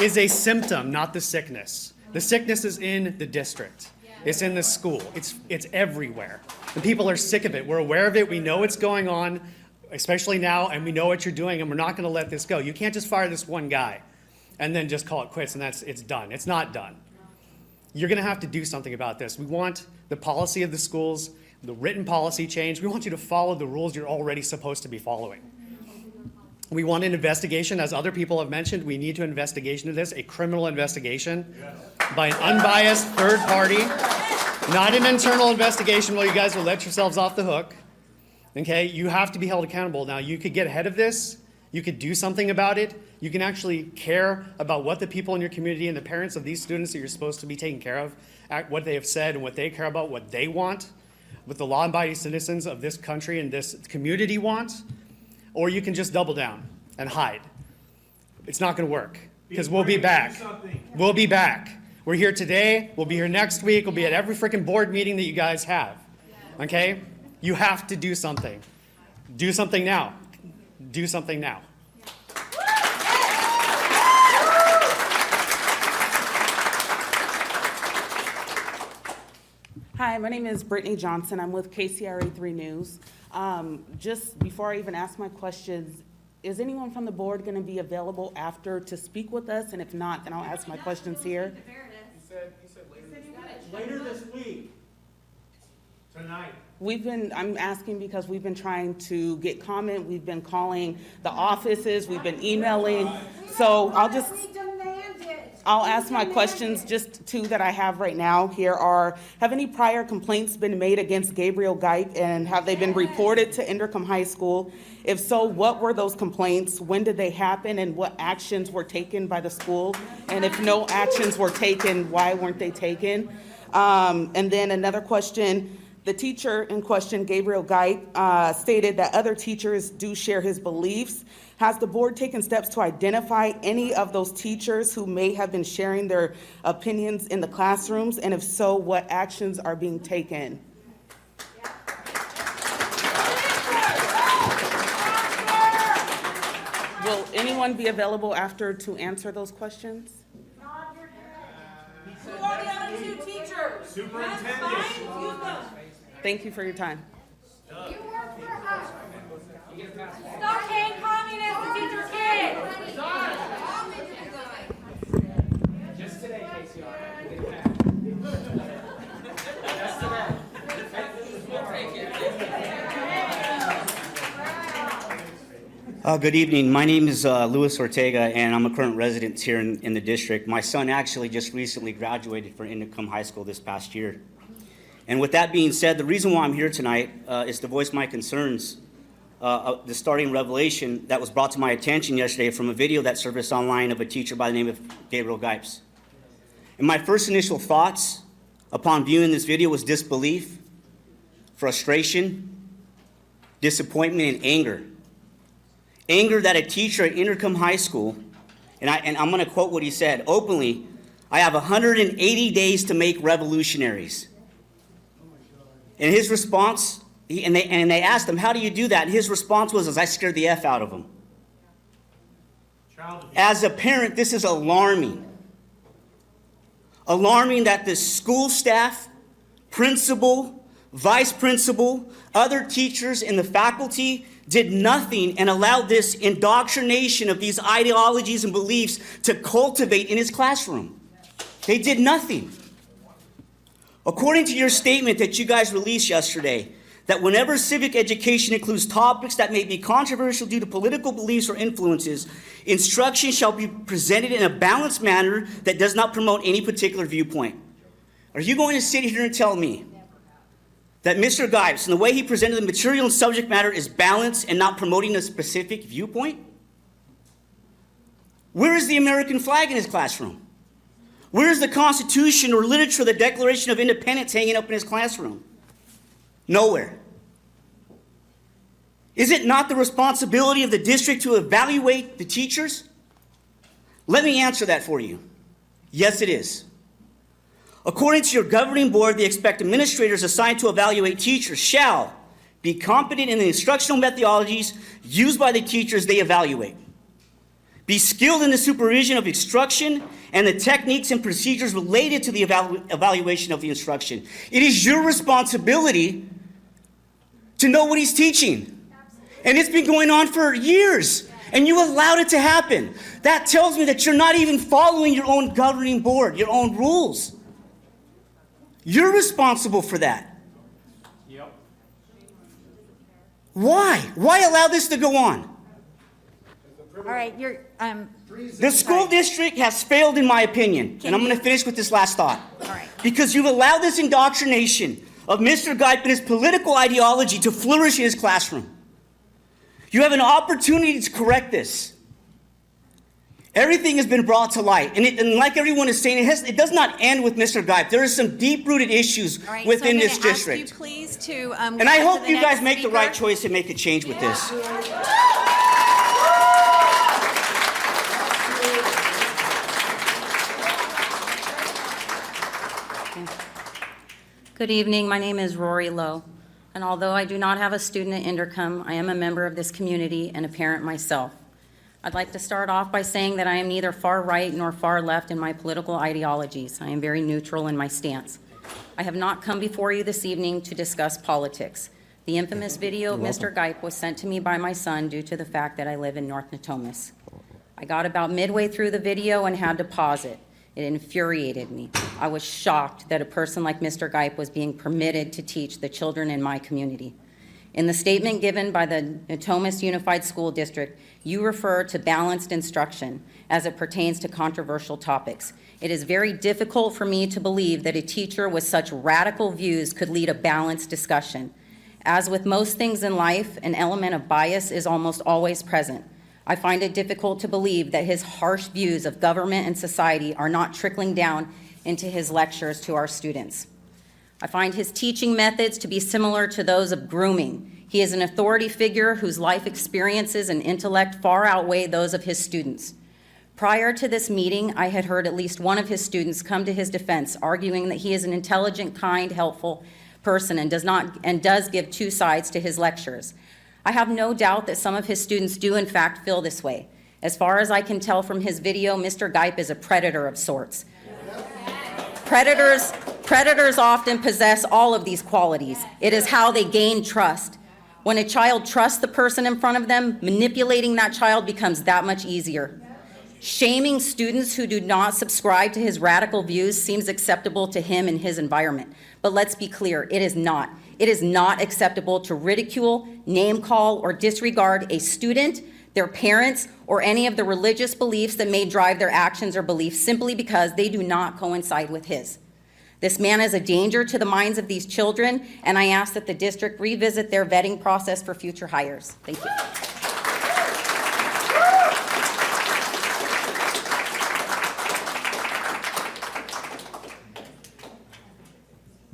is a symptom, not the sickness. The sickness is in the district. It's in the school. It's everywhere. And people are sick of it. We're aware of it. We know what's going on, especially now, and we know what you're doing, and we're not going to let this go. You can't just fire this one guy and then just call it quits, and it's done. It's not done. You're going to have to do something about this. We want the policy of the schools, the written policy change. We want you to follow the rules you're already supposed to be following. We want an investigation, as other people have mentioned. We need an investigation of this, a criminal investigation by an unbiased third party, not an internal investigation where you guys will let yourselves off the hook. Okay, you have to be held accountable. Now, you could get ahead of this. You could do something about it. You can actually care about what the people in your community and the parents of these students that you're supposed to be taking care of, what they have said and what they care about, what they want, what the law-abiding citizens of this country and this community want. Or you can just double down and hide. It's not going to work because we'll be back. We'll be back. We're here today. We'll be here next week. We'll be at every freaking board meeting that you guys have. Okay? You have to do something. Do something now. Do something now. Hi, my name is Brittany Johnson. I'm with KCRA 3 News. Just before I even ask my questions, is anyone from the board going to be available after to speak with us? And if not, then I'll ask my questions here. He said later this week. Tonight. I'm asking because we've been trying to get comment. We've been calling the offices. We've been emailing. So I'll ask my questions, just two that I have right now here are, have any prior complaints been made against Gabriel Gipe, and have they been reported to Indercombe High School? If so, what were those complaints? When did they happen, and what actions were taken by the school? And if no actions were taken, why weren't they taken? And then another question, the teacher in question, Gabriel Gipe, stated that other teachers do share his beliefs. Has the board taken steps to identify any of those teachers who may have been sharing their opinions in the classrooms? And if so, what actions are being taken? Will anyone be available after to answer those questions? Who are the other two teachers? Superintendent. Thank you for your time. You work for us. Stop being communist to teach your kids. Just today, KCR. Good evening. My name is Luis Ortega, and I'm a current resident here in the district. My son actually just recently graduated from Indercombe High School this past year. And with that being said, the reason why I'm here tonight is to voice my concerns. The starting revelation that was brought to my attention yesterday from a video that surfaced online of a teacher by the name of Gabriel Gipe. And my first initial thoughts upon viewing this video was disbelief, frustration, disappointment, and anger. Anger that a teacher at Indercombe High School, and I'm going to quote what he said openly, "I have 180 days to make revolutionaries." And his response, and they asked him, "How do you do that?" And his response was, "I scared the F out of them." As a parent, this is alarming. Alarming that the school staff, principal, vice principal, other teachers, and the faculty did nothing and allowed this indoctrination of these ideologies and beliefs to cultivate in his classroom. They did nothing. According to your statement that you guys released yesterday, that whenever civic education includes topics that may be controversial due to political beliefs or influences, instruction shall be presented in a balanced manner that does not promote any particular viewpoint. Are you going to sit here and tell me that Mr. Gipes, and the way he presented the material and subject matter, is balanced and not promoting a specific viewpoint? Where is the American flag in his classroom? Where is the Constitution or literature, the Declaration of Independence hanging up in his classroom? Nowhere. Is it not the responsibility of the district to evaluate the teachers? Let me answer that for you. Yes, it is. According to your governing board, they expect administrators assigned to evaluate teachers shall be competent in the instructional methodologies used by the teachers they evaluate, be skilled in the supervision of instruction and the techniques and procedures related to the evaluation of the instruction. It is your responsibility to know what he's teaching. And it's been going on for years, and you allowed it to happen. That tells me that you're not even following your own governing board, your own rules. You're responsible for that. Yep. Why? Why allow this to go on? All right, you're, The school district has failed, in my opinion, and I'm going to finish with this last thought. all right. Because you've allowed this indoctrination of Mr. Gipe and his political ideology to flourish in his classroom. You have an opportunity to correct this. Everything has been brought to light, and like everyone is saying, it does not end with Mr. Gipe. There are some deep-rooted issues All right, within so I'm this gonna district. ask you please to, And go I to hope the you next guys make the speaker. right choice and make a change with this. Good evening. My name is Rory Lowe, and although I do not have a student at Intercom, I am a member of this community and a parent myself. I'd like to start off by saying that I am neither far right nor far left in my political ideologies. I am very neutral in my stance. I have not come before you this evening to discuss politics. The infamous video of Mr. Gipe was sent to me by my son due to the fact that I live in North Natomas. I got about midway through the video and had to pause it. It infuriated me. I was shocked that a person like Mr. Gipe was being permitted to teach the children in my community. In the statement given by the Natomas Unified School District, you refer to balanced instruction as it pertains to controversial topics. It is very difficult for me to believe that a teacher with such radical views could lead a balanced discussion. As with most things in life, an element of bias is almost always present. I find it difficult to believe that his harsh views of government and society are not trickling down into his lectures to our students. I find his teaching methods to be similar to those of grooming. He is an authority figure whose life experiences and intellect far outweigh those of his students. Prior to this meeting, I had heard at least one of his students come to his defense, arguing that he is an intelligent, kind, helpful person and does give two sides to his lectures. I have no doubt that some of his students do in fact feel this way. As far as I can tell from his video, Mr. Gipe is a predator of sorts. Predators often possess all of these qualities. It is how they gain trust. When a child trusts the person in front of them, manipulating that child becomes that much easier. Shaming students who do not subscribe to his radical views seems acceptable to him and his environment. But let's be clear, it is not. It is not acceptable to ridicule, name call, or disregard a student, their parents, or any of the religious beliefs that may drive their actions or beliefs simply because they do not coincide with his. This man is a danger to the minds of these children, and I ask that the district revisit their vetting process for future hires. Thank you.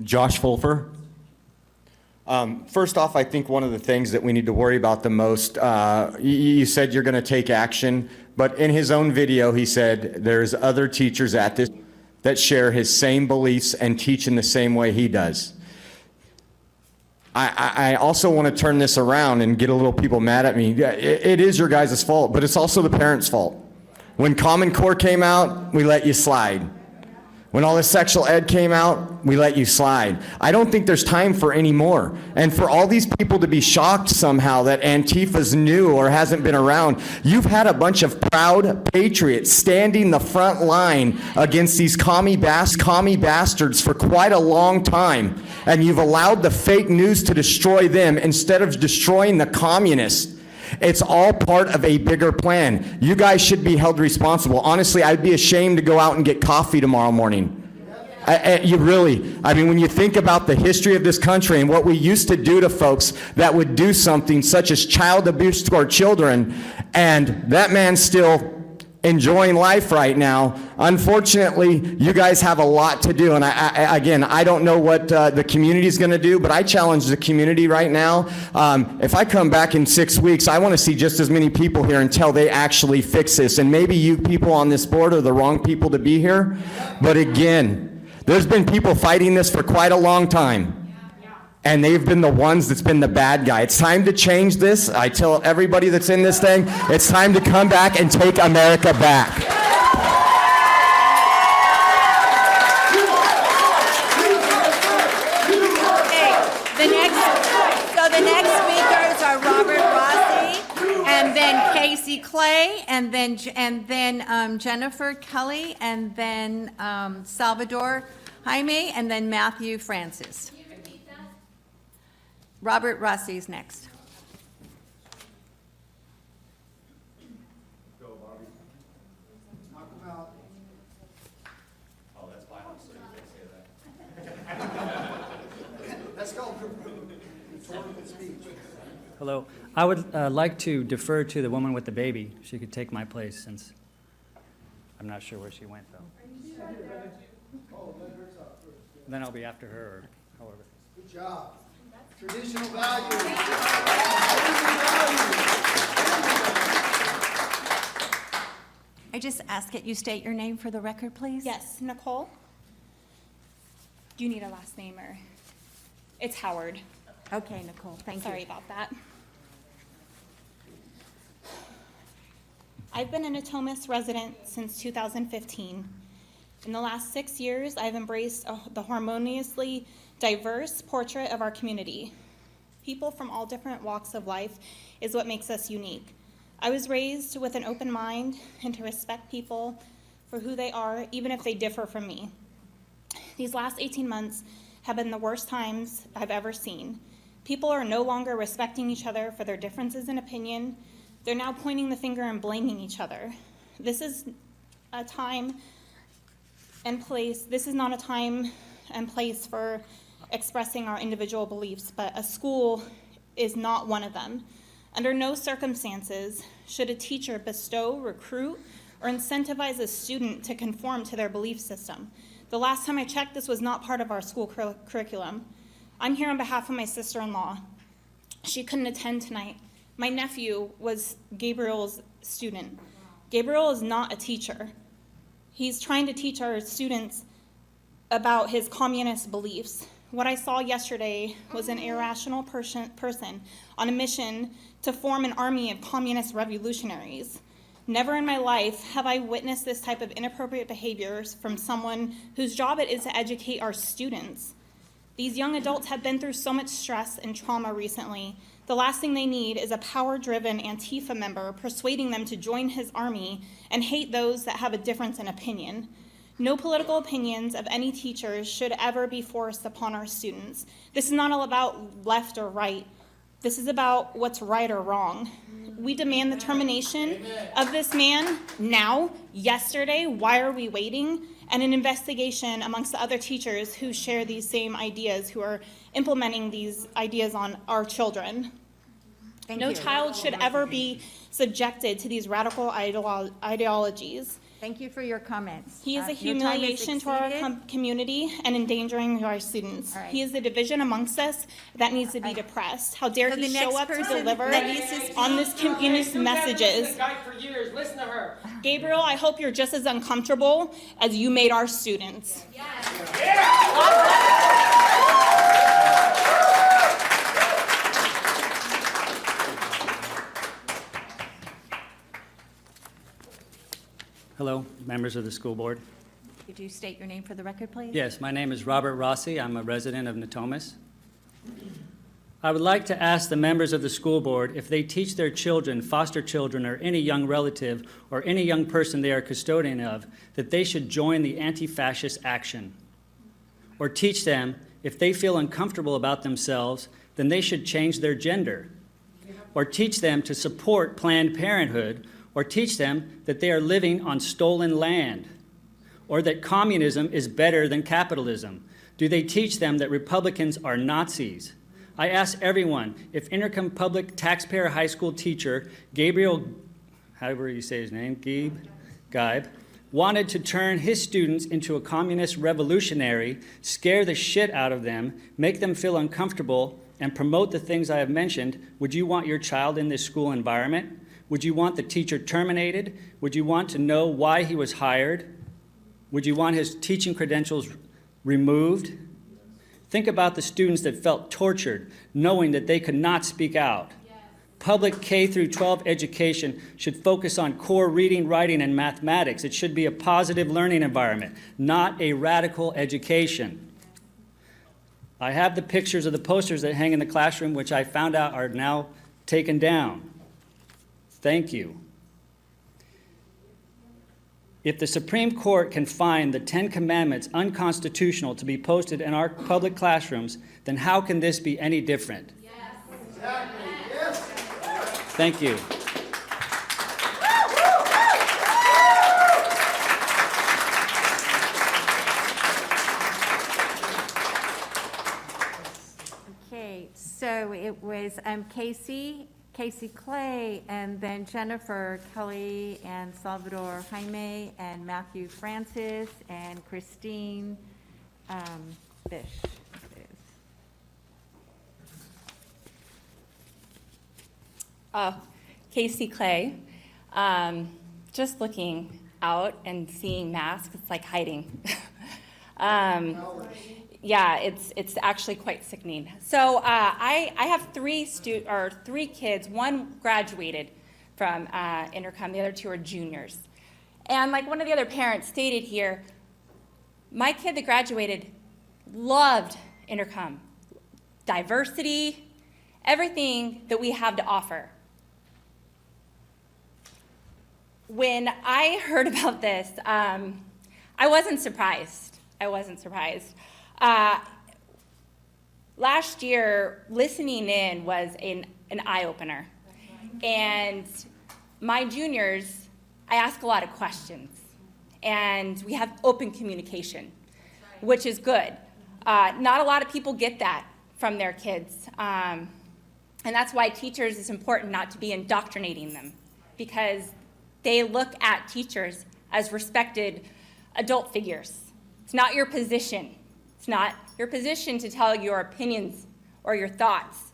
Josh Fulfer. First off, I think one of the things that we need to worry about the most, you said you're going to take action, but in his own video, he said there's other teachers at this that share his same beliefs and teach in the same way he does. I also want to turn this around and get a little people mad at me. It is your guys' fault, but it's also the parents' fault. When Common Core came out, we let you slide. When all this sexual ed came out, we let you slide. I don't think there's time for any more. And for all these people to be shocked somehow that Antifa's new or hasn't been around, you've had a bunch of proud patriots standing the front line against these commie bastards for quite a long time. And you've allowed the fake news to destroy them instead of destroying the communists. It's all part of a bigger plan. You guys should be held responsible. Honestly, I'd be ashamed to go out and get coffee tomorrow morning. I mean, when you think about the history of this country and what we used to do to folks that would do something such as child abuse to our children, and that man's still enjoying life right now. Unfortunately, you guys have a lot to do, and I don't know what the community is going to do, but I challenge the community right now. If I come back in 6 weeks, I want to see just as many people here until they actually fix this, and maybe you people on this board are the wrong people to be here, but again, there's been people fighting this for quite a long time. And they've been the ones that's been the bad guy. It's time to change this. I tell everybody that's in this thing, it's time to come back and take America back. The next speakers are Robert Rossi, and then Casey Clay, and then Jennifer Kelly, and then Salvador Jaime, and then Matthew Francis. Robert Rossi is next. Hello. I would like to defer to the woman with the baby. She could take my place since I'm not sure where she went, though. Then I'll be after her, or however. Good job. Traditional values. I just ask that you state your name for the record, please. Yes, Nicole. Do you need a last name or? It's Howard. Okay, Nicole, thank you. Sorry about that. I've been an Natomas resident since 2015. In the last 6 years, I've embraced the harmoniously diverse portrait of our community. People from all different walks of life is what makes us unique. I was raised with an open mind and to respect people for who they are, even if they differ from me. These last 18 months have been the worst times I've ever seen. People are no longer respecting each other for their differences in opinion. They're now pointing the finger and blaming each other. This is a time and place, this is not a time and place for expressing our individual beliefs, but a school is not one of them. Under no circumstances should a teacher bestow, recruit, or incentivize a student to conform to their belief system. The last time I checked, this was not part of our school curriculum. I'm here on behalf of my sister-in-law. She couldn't attend tonight. My nephew was Gabriel's student. Gabriel is not a teacher. He's trying to teach our students about his communist beliefs. What I saw yesterday was an irrational person on a mission to form an army of communist revolutionaries. Never in my life have I witnessed this type of inappropriate behaviors from someone whose job it is to educate our students. These young adults have been through so much stress and trauma recently. The last thing they need is a power-driven Antifa member persuading them to join his army and hate those that have a difference in opinion. No political opinions of any teachers should ever be forced upon our students. This is not all about left or right. This is about what's right or wrong. We demand the termination of this man now, yesterday. Why are we waiting? And an investigation amongst the other teachers who share these same ideas, who are implementing these ideas on our children. No child should ever be subjected to these radical ideologies. Thank you for your comments. He is a Your time has humiliation to our exceeded. community and endangering our students. All right. He is the division amongst us that needs to be depressed. How dare So he the show next up to person deliver that needs to speak- on this communist messages. For years. Listen to her. Gabriel, I hope you're just as uncomfortable as you made our students. Hello, members of the school board. Could you state your name for the record, please? Yes, my name is Robert Rossi. I'm a resident of Natomas. I would like to ask the members of the school board if they teach their children, foster children, or any young relative or any young person they are custodian of that they should join the anti-fascist action. Or teach them if they feel uncomfortable about themselves, then they should change their gender. Or teach them to support Planned Parenthood, or teach them that they are living on stolen land, or that communism is better than capitalism. Do they teach them that Republicans are Nazis? I ask everyone, if Intercom Public Taxpayer High School teacher Gabriel, however you say his name, Gaib, wanted to turn his students into a communist revolutionary, scare the shit out of them, make them feel uncomfortable, and promote the things I have mentioned, would you want your child in this school environment? Would you want the teacher terminated? Would you want to know why he was hired? Would you want his teaching credentials removed? Think about the students that felt tortured, knowing that they could not speak out. Public K through 12 education should focus on core reading, writing, and mathematics. It should be a positive learning environment, not a radical education. I have the pictures of the posters that hang in the classroom, which I found out are now taken down. Thank you. If the Supreme Court can find the 10 Commandments unconstitutional to be posted in our public classrooms, then how can this be any different? Yes. Exactly. Yes. Thank you. Okay, so it was Casey Clay, and then Jennifer Kelly, and Salvador Jaime, and Matthew Francis, and Christine Bish. Casey Clay. Just looking out and seeing masks, it's like hiding. Yeah, it's actually quite sickening. So I have three kids. One graduated from Intercom. The other two are juniors. And like one of the other parents stated here, my kid that graduated loved Intercom. Diversity, everything that we have to offer. When I heard about this, I wasn't surprised. Last year, listening in was an eye-opener. And my juniors, I ask a lot of questions. And we have open communication, which is good. Not a lot of people get that from their kids. And that's why teachers, it's important not to be indoctrinating them, because they look at teachers as respected adult figures. It's not your position. It's not your position to tell your opinions or your thoughts.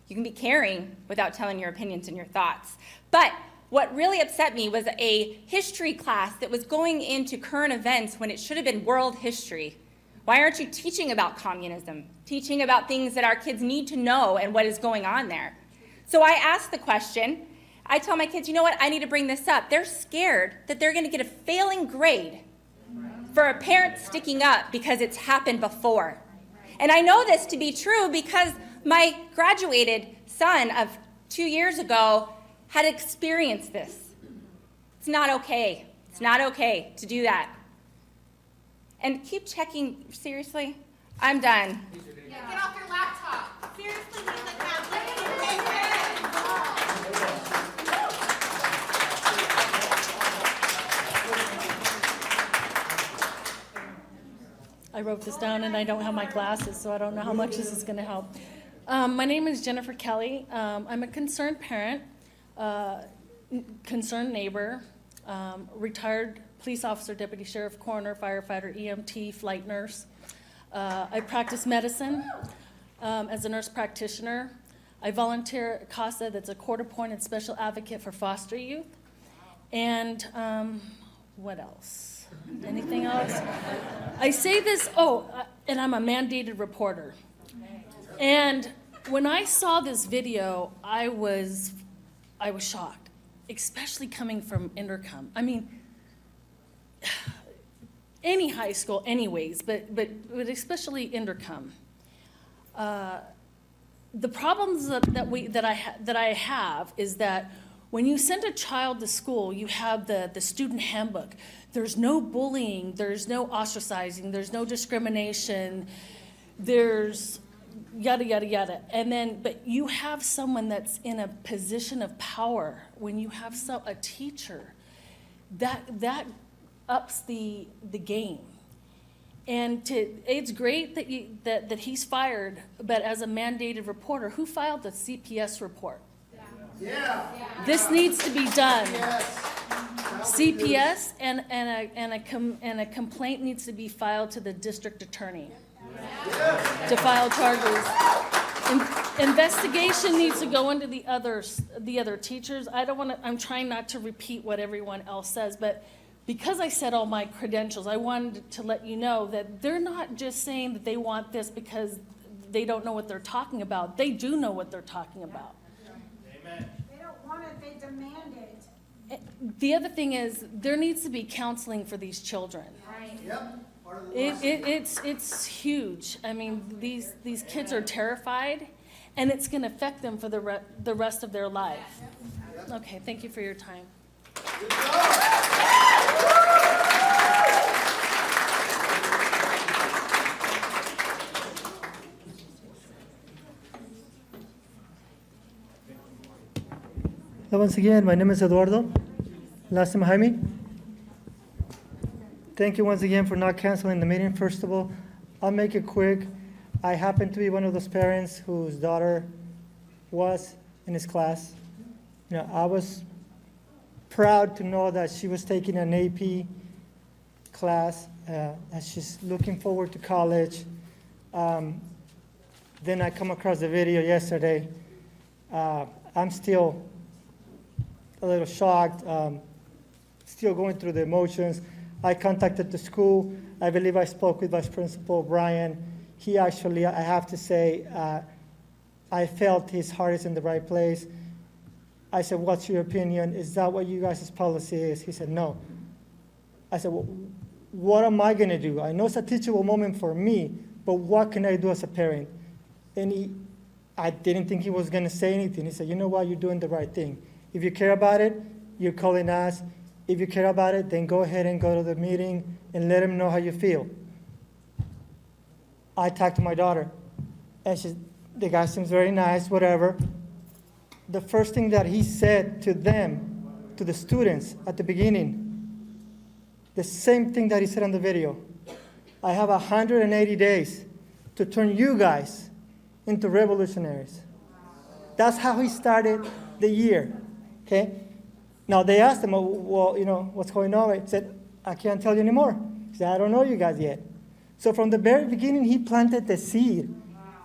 You can be caring without telling your opinions and your thoughts. But what really upset me was a history class that was going into current events when it should have been world history. Why aren't you teaching about communism, teaching about things that our kids need to know and what is going on there? So I asked the question. I tell my kids, you know what, I need to bring this up. They're scared that they're going to get a failing grade for a parent sticking up because it's happened before. And I know this to be true because my graduated son of 2 years ago had experienced this. It's not okay. It's not okay to do that. And keep checking, seriously? I'm done. Yeah, get off your laptop. Seriously, leave the tablet. I wrote this down and I don't have my glasses, so I don't know how much this is going to help. My name is Jennifer Kelly. I'm a concerned parent, concerned neighbor, retired police officer, deputy sheriff, coroner, firefighter, EMT, flight nurse. I practice medicine as a nurse practitioner. I volunteer at CASA, that's a court-appointed special advocate for foster youth. And what else? Anything else? I say this, and I'm a mandated reporter. And when I saw this video, I was shocked, especially coming from Intercom. I mean, any high school anyways, but especially Intercom. The problems that I have is that when you send a child to school, you have the student handbook. There's no bullying, there's no ostracizing, there's no discrimination, there's yada, yada, yada. And then, but you have someone that's in a position of power. When you have a teacher, that ups the game. And it's great that he's fired, but as a mandated reporter, who filed the CPS report? Yeah. This needs to be done. Yes. CPS and a complaint needs to be filed to the district attorney to file charges. Investigation needs to go into the other teachers. I'm trying not to repeat what everyone else says, but because I said all my credentials, I wanted to let you know that they're not just saying that they want this because they don't know what they're talking about. They do know what they're talking about. Amen. They don't want it, they demand it. The other thing is, there needs to be counseling for these children. Right. Yep. It's huge. I mean, these kids are terrified, and it's going to affect them for the rest of their life. Okay, thank you for your time. Once again, my name is Eduardo. Last name Jaime. Thank you once again for not canceling the meeting. First of all, I'll make it quick. I happen to be one of those parents whose daughter was in his class. You know, I was proud to know that she was taking an AP class, that she's looking forward to college. Then I come across the video yesterday. I'm still a little shocked, still going through the emotions. I contacted the school. I believe I spoke with Vice Principal Brian. He actually, I have to say, I felt his heart is in the right place. I said, what's your opinion? Is that what you guys' policy is? He said, no. I said, well, what am I gonna do? I know it's a teachable moment for me, but what can I do as a parent? And I didn't think he was gonna say anything. He said, you know what, you're doing the right thing. If you care about it, you're calling us. If you care about it, then go ahead and go to the meeting and let him know how you feel. I talked to my daughter, and the guy seems very nice, whatever. The first thing that he said to them, to the students at the beginning, the same thing that he said on the video. I have 180 days to turn you guys into revolutionaries. That's how he started the year, okay? Now they asked him, well, you know, what's going on? He said, I can't tell you anymore. He said, I don't know you guys yet. So from the very beginning, he planted the seed.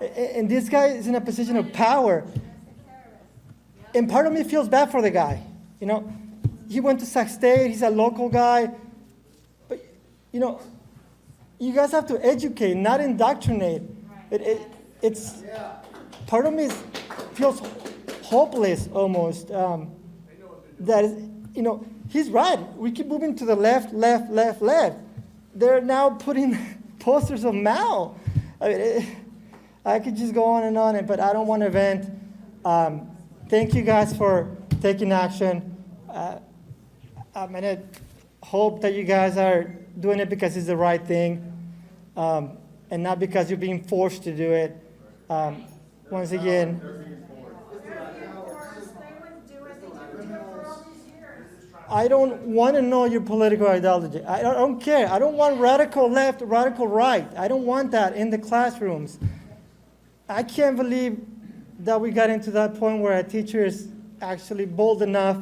And this guy is in a position of power. And part of me feels bad for the guy. You know, he went to Sac State, he's a local guy. But, you know, you guys have to educate, not indoctrinate. It's part of me feels hopeless almost. That is, you know, he's right. We keep moving to the left, left, left, left. They're now putting posters of Mao. I mean, I could just go on, but I don't want to vent. Thank you guys for taking action. I'm going to hope that you guys are doing it because it's the right thing, and not because you're being forced to do it. Once again, I don't want to know your political ideology. I don't care. I don't want radical left, radical right. I don't want that in the classrooms. I can't believe that we got into that point where a teacher is actually bold enough,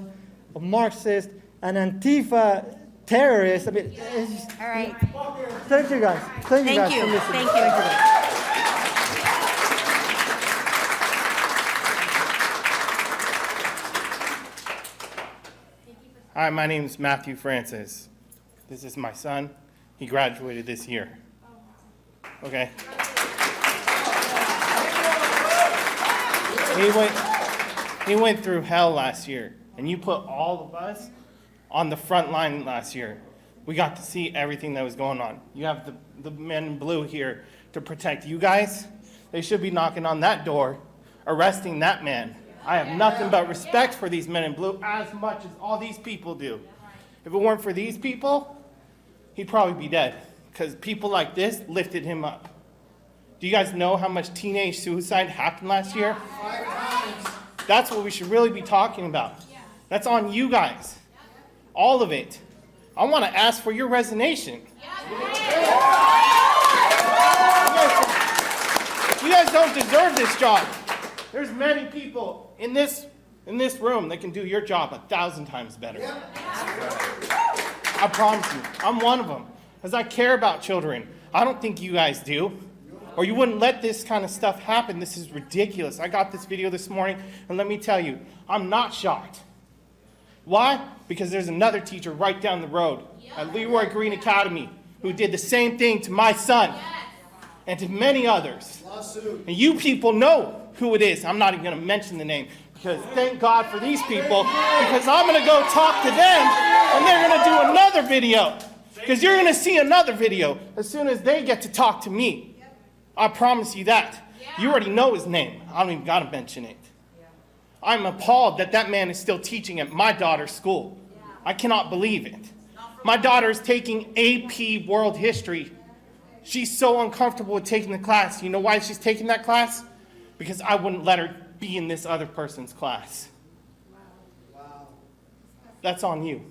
a Marxist, an Antifa terrorist. I mean, it's just, All right. Thank you guys. Thank you guys for listening. Thank you. Hi, my name is Matthew Francis. This is my son. He graduated this year. Okay. He went through hell last year, and you put all of us on the front line last year. We got to see everything that was going on. You have the men in blue here to protect you guys. They should be knocking on that door, arresting that man. I have nothing but respect for these men in blue as much as all these people do. If it weren't for these people, he'd probably be dead, because people like this lifted him up. Do you guys know how much teenage suicide happened last year? 5 times. That's what we should really be talking about. That's on you guys. All of it. I want to ask for your resignation. You guys don't deserve this job. There's many people in this room that can do your job 1,000 times better. I promise you, I'm one of them. Because I care about children. I don't think you guys do. Or you wouldn't let this kind of stuff happen. This is ridiculous. I got this video this morning, and let me tell you, I'm not shocked. Why? Because there's another teacher right down the road at LBRY Green Academy who did the same thing to my son and to many others. And you people know who it is. I'm not even going to mention the name, because thank God for these people, because I'm going to go talk to them and they're going to do another video, because you're going to see another video as soon as they get to talk to me. I promise you that. You already know his name. I don't even got to mention it. I'm appalled that that man is still teaching at my daughter's school. I cannot believe it. My daughter is taking AP World History. She's so uncomfortable with taking the class. You know why she's taking that class? Because I wouldn't let her be in this other person's class. That's on you.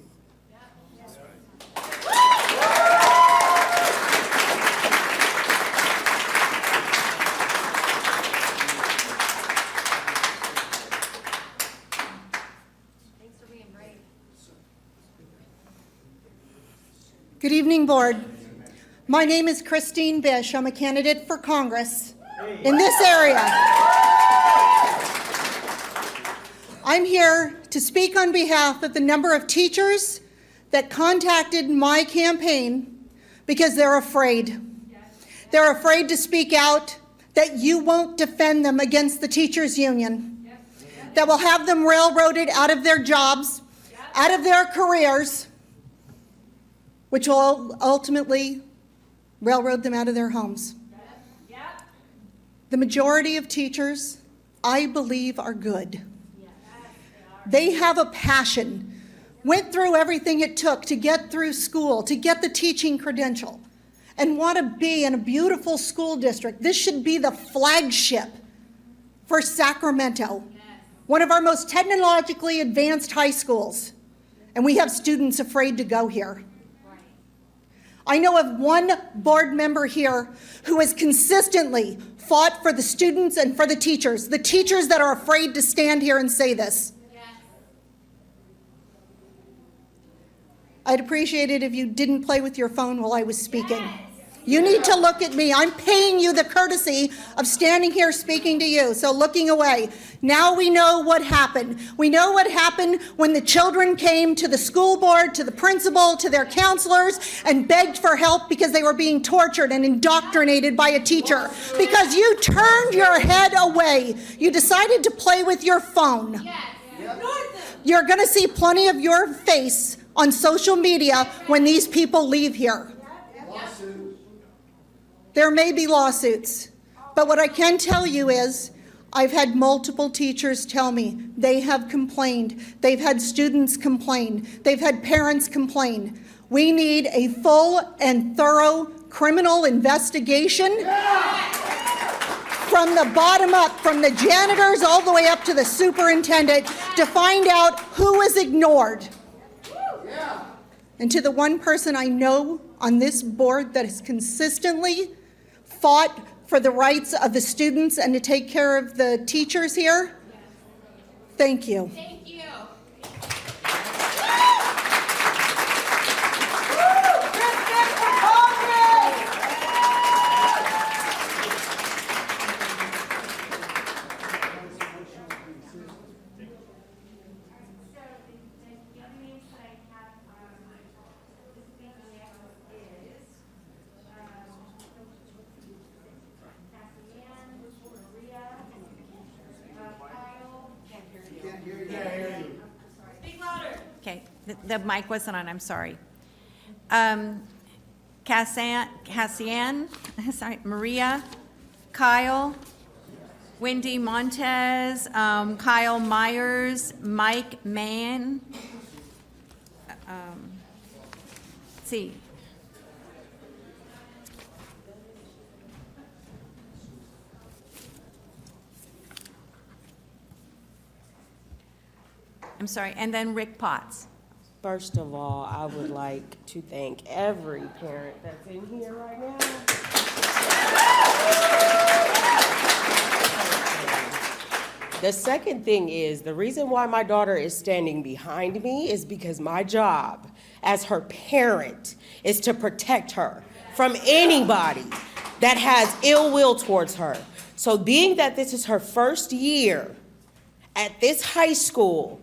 Good evening, Board. My name is Christine Bish. I'm a candidate for Congress in this area. I'm here to speak on behalf of the number of teachers that contacted my campaign because they're afraid. They're afraid to speak out, that you won't defend them against the teachers' union, that will have them railroaded out of their jobs, out of their careers, which will ultimately railroad them out of their homes. The majority of teachers, I believe, are good. They have a passion, went through everything it took to get through school, to get the teaching credential, and want to be in a beautiful school district. This should be the flagship for Sacramento, one of our most technologically advanced high schools, and we have students afraid to go here. I know of one board member here who has consistently fought for the students and for the teachers that are afraid to stand here and say this. I'd appreciate it if you didn't play with your phone while I was speaking. You need to look at me. I'm paying you the courtesy of standing here speaking to you, so looking away. Now we know what happened. We know what happened when the children came to the school board, to the principal, to their counselors, and begged for help because they were being tortured and indoctrinated by a teacher. Because you turned your head away. You decided to play with your phone. You're going to see plenty of your face on social media when these people leave here. There may be lawsuits, but what I can tell you is I've had multiple teachers tell me they have complained. They've had students complain. They've had parents complain. We need a full and thorough criminal investigation from the bottom up, from the janitors all the way up to the superintendent, to find out who was ignored. And to the one person I know on this board that has consistently fought for the rights of the students and to take care of the teachers here, thank you. Thank you. Okay, the mic wasn't on, I'm sorry. Cassian, Maria, Kyle, Wendy Montez, Kyle Myers, Mike Mann. Let's see. I'm sorry, and then Rick Potts. First of all, I would like to thank every parent that's in here right now. The second thing is, the reason why my daughter is standing behind me is because my job as her parent is to protect her from anybody that has ill will towards her. So being that this is her first year at this high school,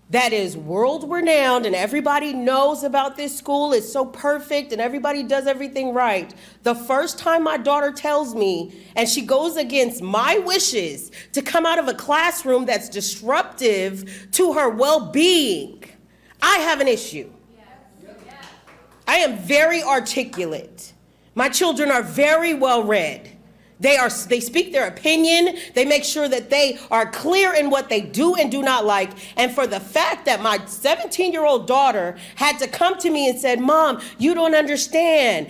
that is world renowned and everybody knows about this school, it's so perfect and everybody does everything right. The first time my daughter tells me, and she goes against my wishes to come out of a classroom that's disruptive to her well-being, I have an issue. I am very articulate. My children are very well read. They speak their opinion. They make sure that they are clear in what they do and do not like. And for the fact that my 17-year-old daughter had to come to me and said, "Mom, you don't understand.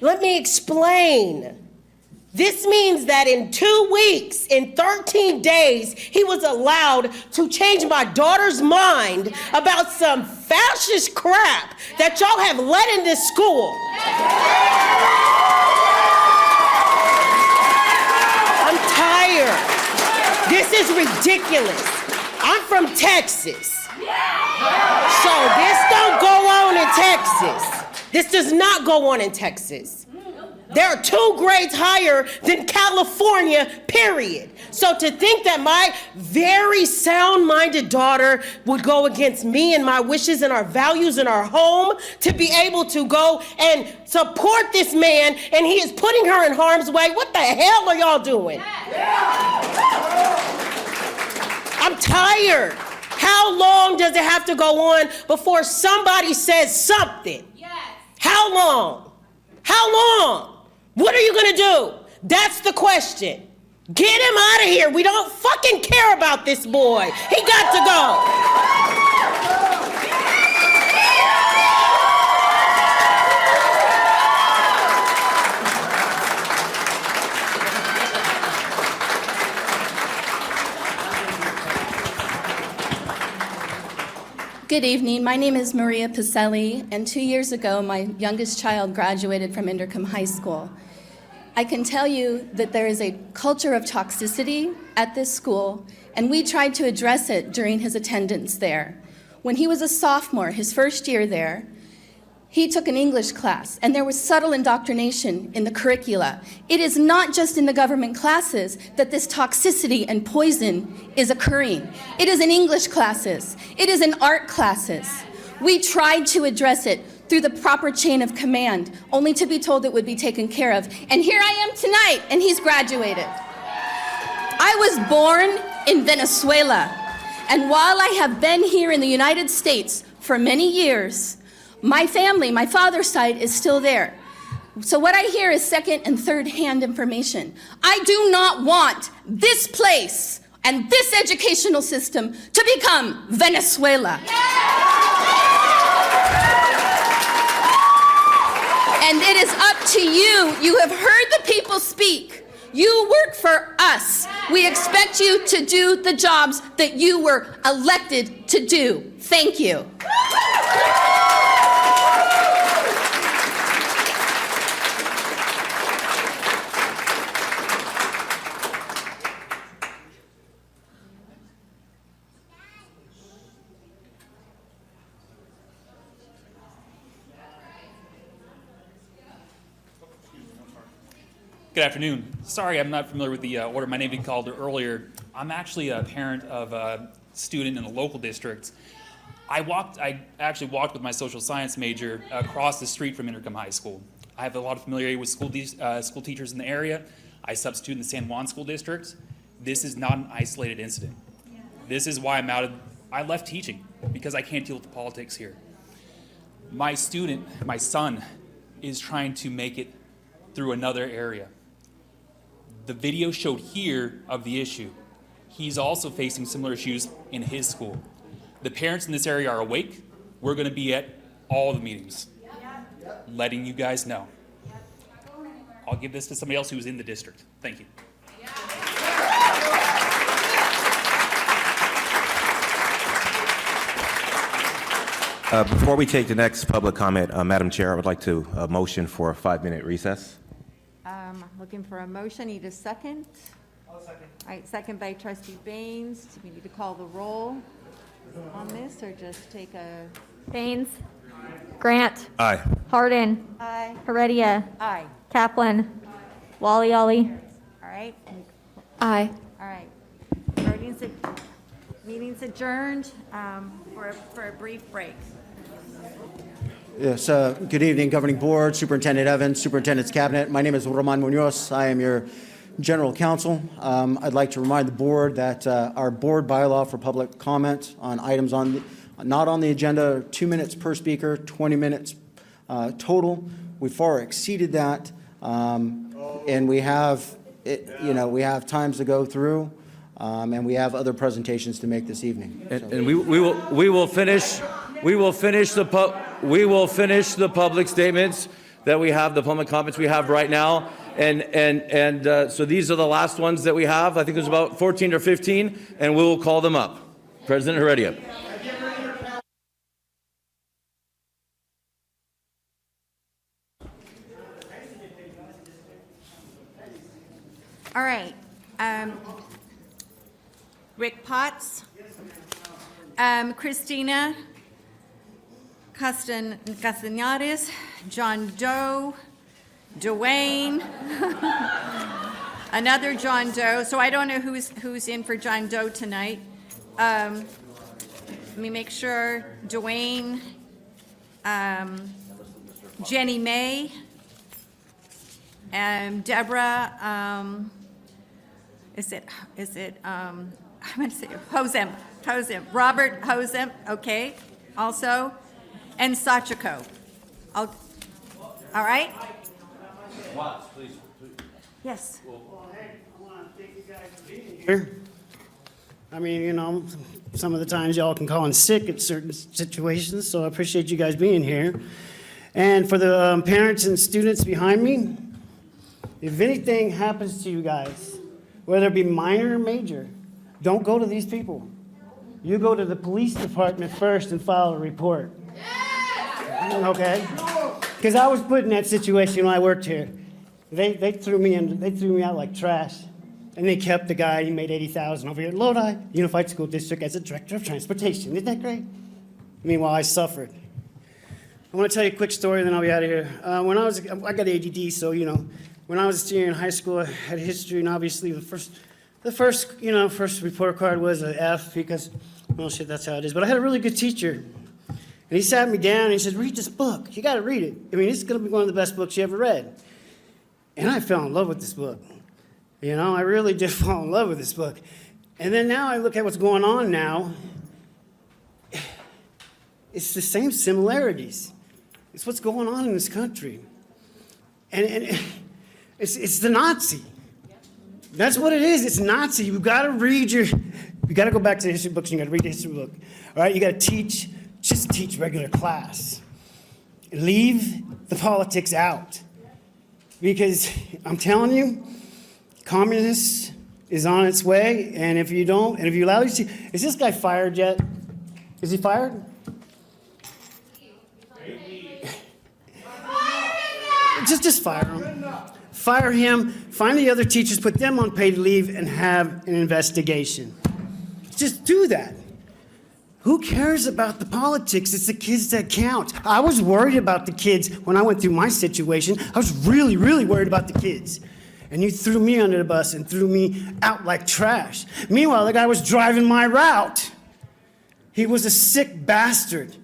Let me explain." This means that in 2 weeks, in 13 days, he was allowed to change my daughter's mind about some fascist crap that y'all have let in this school. I'm tired. This is ridiculous. I'm from Texas. So this don't go on in Texas. This does not go on in Texas. They're 2 grades higher than California, period. So to think that my very sound-minded daughter would go against me and my wishes and our values in our home to be able to go and support this man, and he is putting her in harm's way, what the hell are y'all doing? I'm tired. How long does it have to go on before somebody says something? How long? How long? What are you gonna do? That's the question. Get him out of here. We don't fucking care about this boy. He got to go. Good evening. My name is Maria Pacelli, and 2 years ago, my youngest child graduated from Indercombe High School. I can tell you that there is a culture of toxicity at this school, and we tried to address it during his attendance there. When he was a sophomore, his first year there, he took an English class, and there was subtle indoctrination in the curricula. It is not just in the government classes that this toxicity and poison is occurring. It is in English classes. It is in art classes. We tried to address it through the proper chain of command, only to be told it would be taken care of. And here I am tonight, and he's graduated. I was born in Venezuela, and while I have been here in the United States for many years, my family, my father's side, is still there. So what I hear is second and third hand information. I do not want this place and this educational system to become Venezuela. And it is up to you. You have heard the people speak. You work for us. We expect you to do the jobs that you were elected to do. Thank you. Good afternoon. Sorry, I'm not familiar with the order. My name being called earlier. I'm actually a parent of a student in a local district. I actually walked with my social science major across the street from Indercombe High School. I have a lot of familiarity with school teachers in the area. I substitute in the San Juan School District. This is not an isolated incident. This is why I left teaching, because I can't deal with the politics here. My son, is trying to make it through another area. The video showed here of the issue. He's also facing similar issues in his school. The parents in this area are awake. We're going to be at all the meetings, letting you guys know. I'll give this to somebody else who's in the district. Thank you. Before we take the next public comment, Madam Chair, I would like to motion for a 5-minute recess. Looking for a motion. Need a second? I'll second. All right, second by Trustee Baines. Do we need to call the roll on this or just take a? Baines. Grant. Aye. Hardin. Aye. Heredia. Aye. Kaplan. Wally Ollie. All right. Aye. All right. Meeting's adjourned for a brief break. Yes, good evening, Governing Board, Superintendent Evans, Superintendent's Cabinet. My name is Roman Munoz. I am your General Counsel. I'd like to remind the Board that our Board bylaw for public comment on items not on the agenda are 2 minutes per speaker, 20 minutes total. We far exceeded that, and we have, we have times to go through, and we have other presentations to make this evening. And we will finish the public statements that we have, the public comments we have right now. And so these are the last ones that we have. I think there's about 14 or 15, and we will call them up. President Heredia. All right. Rick Potts. Christina Castañares, John Doe, Dwayne, another John Doe. So I don't know who's in for John Doe tonight. Let me make sure. Dwayne, Jenny May, Deborah. Is it? I'm going to say Hosem. Robert Hosem. Okay. Also. And Sachiko. All right? Watts, please. Yes. Here. I mean, some of the times y'all can call in sick at certain situations, so I appreciate you guys being here. And for the parents and students behind me, if anything happens to you guys, whether it be minor or major, don't go to these people. You go to the police department first and file a report. Okay? Because I was put in that situation when I worked here. They threw me out like trash. And they kept the guy, he made $80,000 over here at Lodi Unified School District as a director of transportation. Isn't that great? Meanwhile, I suffered. I want to tell you a quick story, then I'll be out of here. I got ADD, so, when I was a senior in high school, I had history, and obviously the first report card was an F because, well, shit, that's how it is. But I had a really good teacher. And he sat me down and he said, read this book. You got to read it. I mean, it's going to be one of the best books you ever read. And I fell in love with this book. I really did fall in love with this book. And then now I look at what's going on now. It's the same similarities. It's what's going on in this country. And it's the Nazi. That's what it is. It's Nazi. You got to go back to the history books and you got to read the history book. All right, you got to just teach regular class. Leave the politics out. Because I'm telling you, communist is on its way, and if you allow these, is this guy fired yet? Is he fired? Just fire him. Fire him, find the other teachers, put them on paid leave, and have an investigation. Just do that. Who cares about the politics? It's the kids that count. I was worried about the kids when I went through my situation. I was really, really worried about the kids. And you threw me under the bus and threw me out like trash. Meanwhile, the guy was driving my route. He was a sick bastard.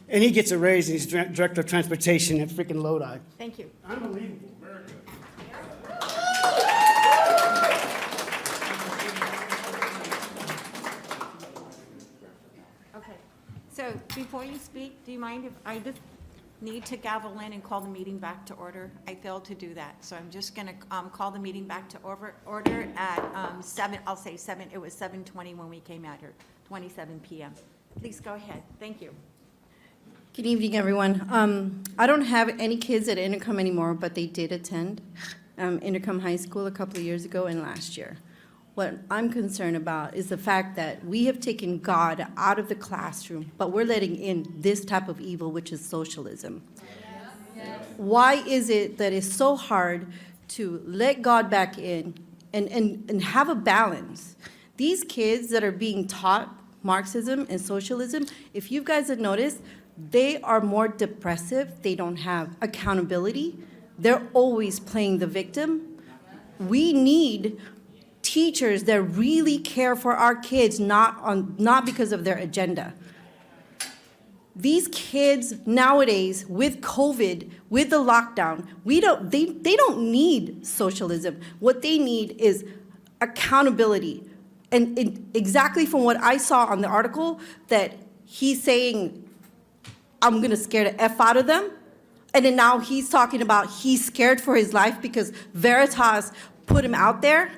And he gets a raise and he's director of transportation at freaking Lodi. Thank you. Unbelievable. Very good. Okay. So before you speak, do you mind if I just need to gavel in and call the meeting back to order. I failed to do that, so I'm just going to call the meeting back to order at 7, I'll say 7, it was 7:20 when we came out here, 27 p.m. Please go ahead. Thank you. Good evening, everyone. I don't have any kids at Intercom anymore, but they did attend Intercom High School a couple of years ago and last year. What I'm concerned about is the fact that we have taken God out of the classroom, but we're letting in this type of evil, which is socialism. Why is it that it's so hard to let God back in and have a balance? These kids that are being taught Marxism and socialism, if you guys have noticed, they are more depressive. They don't have accountability. They're always playing the victim. We need teachers that really care for our kids, not because of their agenda. These kids nowadays, with COVID, with the lockdown, they don't need socialism. What they need is accountability. And exactly from what I saw on the article, that he's saying, I'm going to scare the F out of them. And then now he's talking about he's scared for his life because Veritas put him out there.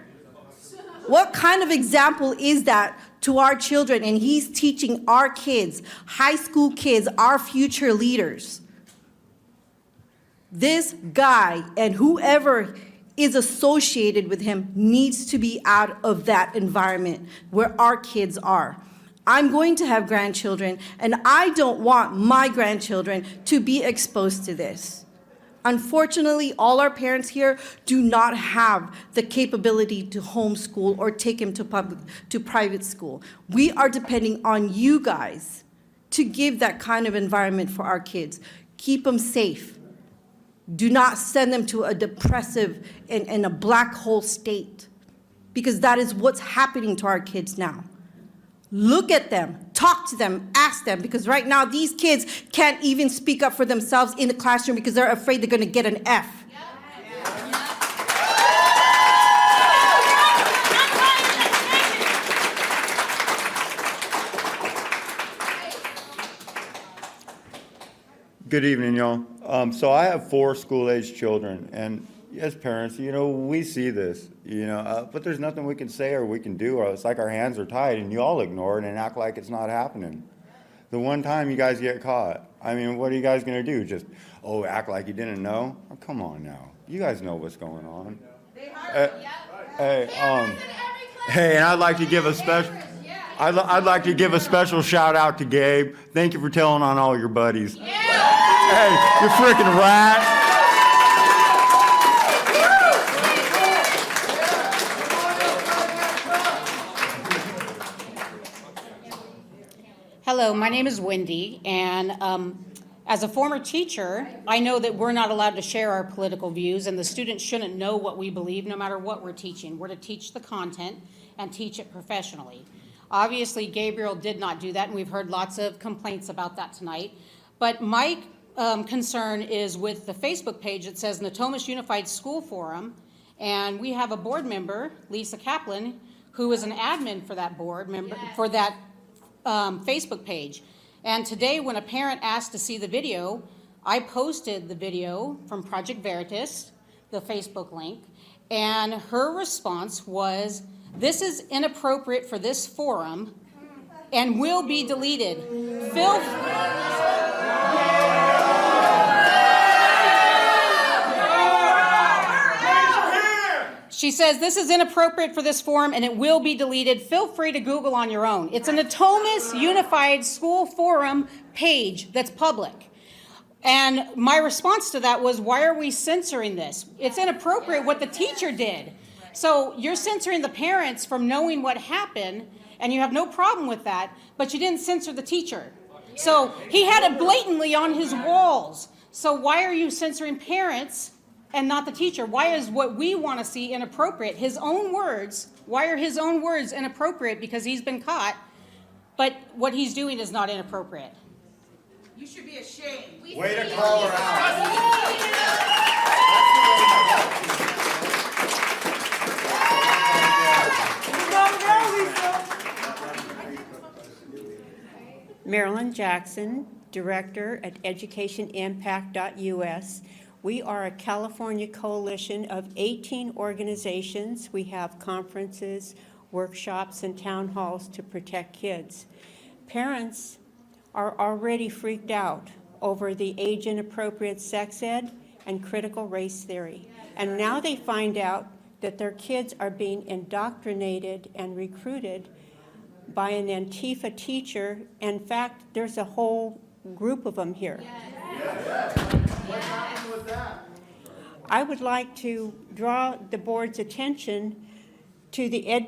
What kind of example is that to our children? And he's teaching our kids, high school kids, our future leaders. This guy and whoever is associated with him needs to be out of that environment where our kids are. I'm going to have grandchildren, and I don't want my grandchildren to be exposed to this. Unfortunately, all our parents here do not have the capability to homeschool or take him to private school. We are depending on you guys to give that kind of environment for our kids. Keep them safe. Do not send them to a depressive and a black hole state, because that is what's happening to our kids now. Look at them, talk to them, ask them, because right now these kids can't even speak up for themselves in the classroom because they're afraid they're going to get an F. Good evening, y'all. So I have 4 school-age children, and as parents, we see this, but there's nothing we can say or we can do, or it's like our hands are tied, and you all ignore it and act like it's not happening. The one time you guys get caught, I mean, what are you guys going to do? Just, act like you didn't know? Oh, come on now. You guys know what's going on. Hey, and I'd like to give a special... I'd like to give a special shout out to Gabe. Thank you for telling on all your buddies. Yeah. Hey, you freaking rat. Hello, my name is Wendy, and as a former teacher, I know that we're not allowed to share our political views, and the students shouldn't know what we believe no matter what we're teaching. We're to teach the content and teach it professionally. Obviously, Gabriel did not do that, and we've heard lots of complaints about that tonight. But my concern is with the Facebook page that says Natomas Unified School Forum, and we have a board member, Lisa Kaplan, who is an admin for that board member, for that Facebook page. And today, when a parent asked to see the video, I posted the video from Project Veritas, the Facebook link, and her response was, "This is inappropriate for this forum and will be deleted." She says, "This is inappropriate for this forum and it will be deleted. Feel free to Google on your own." It's a Natomas Unified School Forum page that's public. And my response to that was, why are we censoring this? It's inappropriate what the teacher did. So you're censoring the parents from knowing what happened, and you have no problem with that, but you didn't censor the teacher. So he had it blatantly on his walls. So why are you censoring parents and not the teacher? Why is what we want to see inappropriate? His own words, why are his own words inappropriate? Because he's been caught, but what he's doing is not inappropriate. You should be ashamed. Way to call her out. Marilyn Jackson, Director at educationimpact.us. We are a California coalition of 18 organizations. We have conferences, workshops, and town halls to protect kids. Parents are already freaked out over the age-inappropriate sex ed and critical race theory. And now they find out that their kids are being indoctrinated and recruited by an Antifa teacher. In fact, there's a whole group of them here. What happened with that? I would like to draw the board's attention to the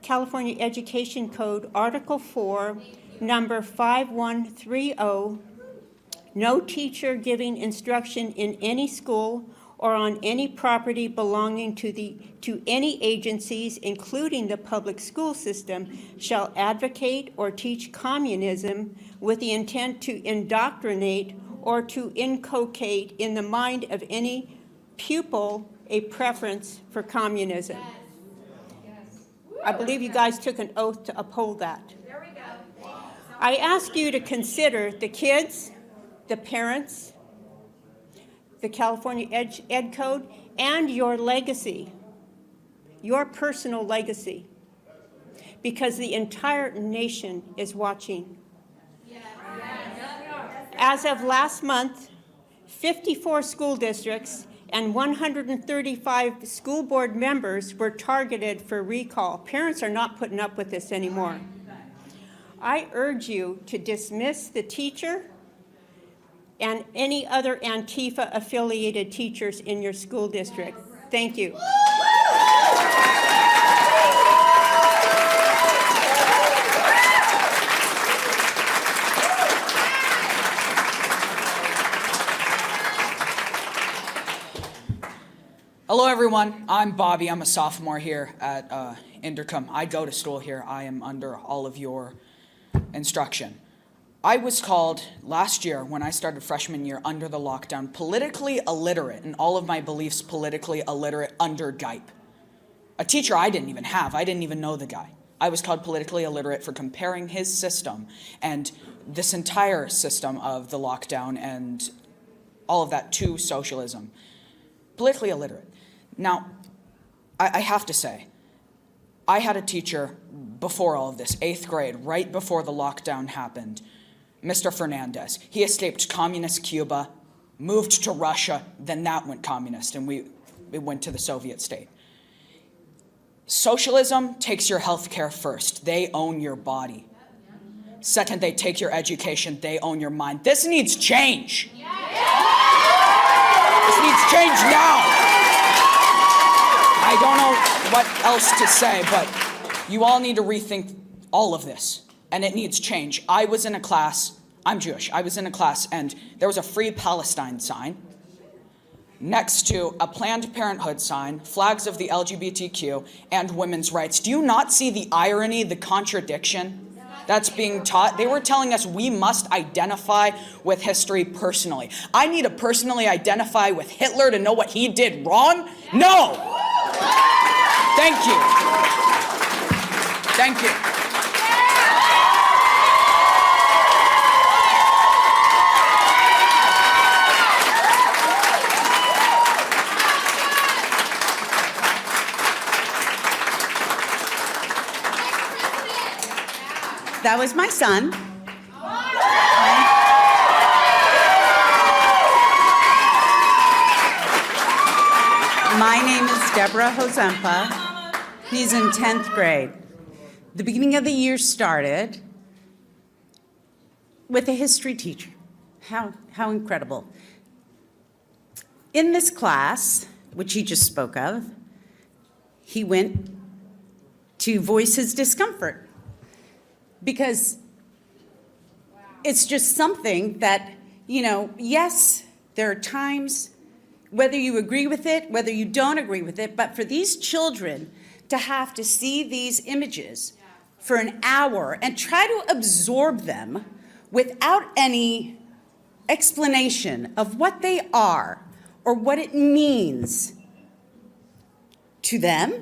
California Education Code, Article 4, number 5130. No teacher giving instruction in any school or on any property belonging to any agencies, including the public school system, shall advocate or teach communism with the intent to indoctrinate or to inculcate in the mind of any pupil a preference for communism. I believe you guys took an oath to uphold that. There we go. I ask you to consider the kids, the parents, the California Ed Code, and your legacy, your personal legacy, because the entire nation is watching. As of last month, 54 school districts and 135 school board members were targeted for recall. Parents are not putting up with this anymore. I urge you to dismiss the teacher and any other Antifa-affiliated teachers in your school district. Thank you. Hello, everyone. I'm Bobby. I'm a sophomore here at Inderkum. I go to school here. I am under all of your instruction. I was called last year, when I started freshman year under the lockdown, politically illiterate, and all of my beliefs politically illiterate under GYPE. A teacher I didn't even have. I didn't even know the guy. I was called politically illiterate for comparing his system and this entire system of the lockdown and all of that to socialism. Politically illiterate. Now, I have to say, I had a teacher before all of this, 8th grade, right before the lockdown happened, Mr. Fernandez. He escaped communist Cuba, moved to Russia, then that went communist, and it went to the Soviet state. Socialism takes your health care first. They own your body. Second, they take your education. They own your mind. This needs change. This needs change now. I don't know what else to say, but you all need to rethink all of this, and it needs change. I was in a class, I'm Jewish, I was in a class, and there was a Free Palestine sign next to a Planned Parenthood sign, flags of the LGBTQ, and women's rights. Do you not see the irony, the contradiction that's being taught? They were telling us we must identify with history personally. I need to personally identify with Hitler to know what he did wrong? No! Thank you. Thank you. That was my son. My name is Deborah Hozempa. He's in 10th grade. The beginning of the year started with a history teacher. How incredible. In this class, which he just spoke of, he went to voice his discomfort. Because it's just something that, yes, there are times, whether you agree with it, whether you don't agree with it, but for these children to have to see these images for an hour and try to absorb them without any explanation of what they are or what it means to them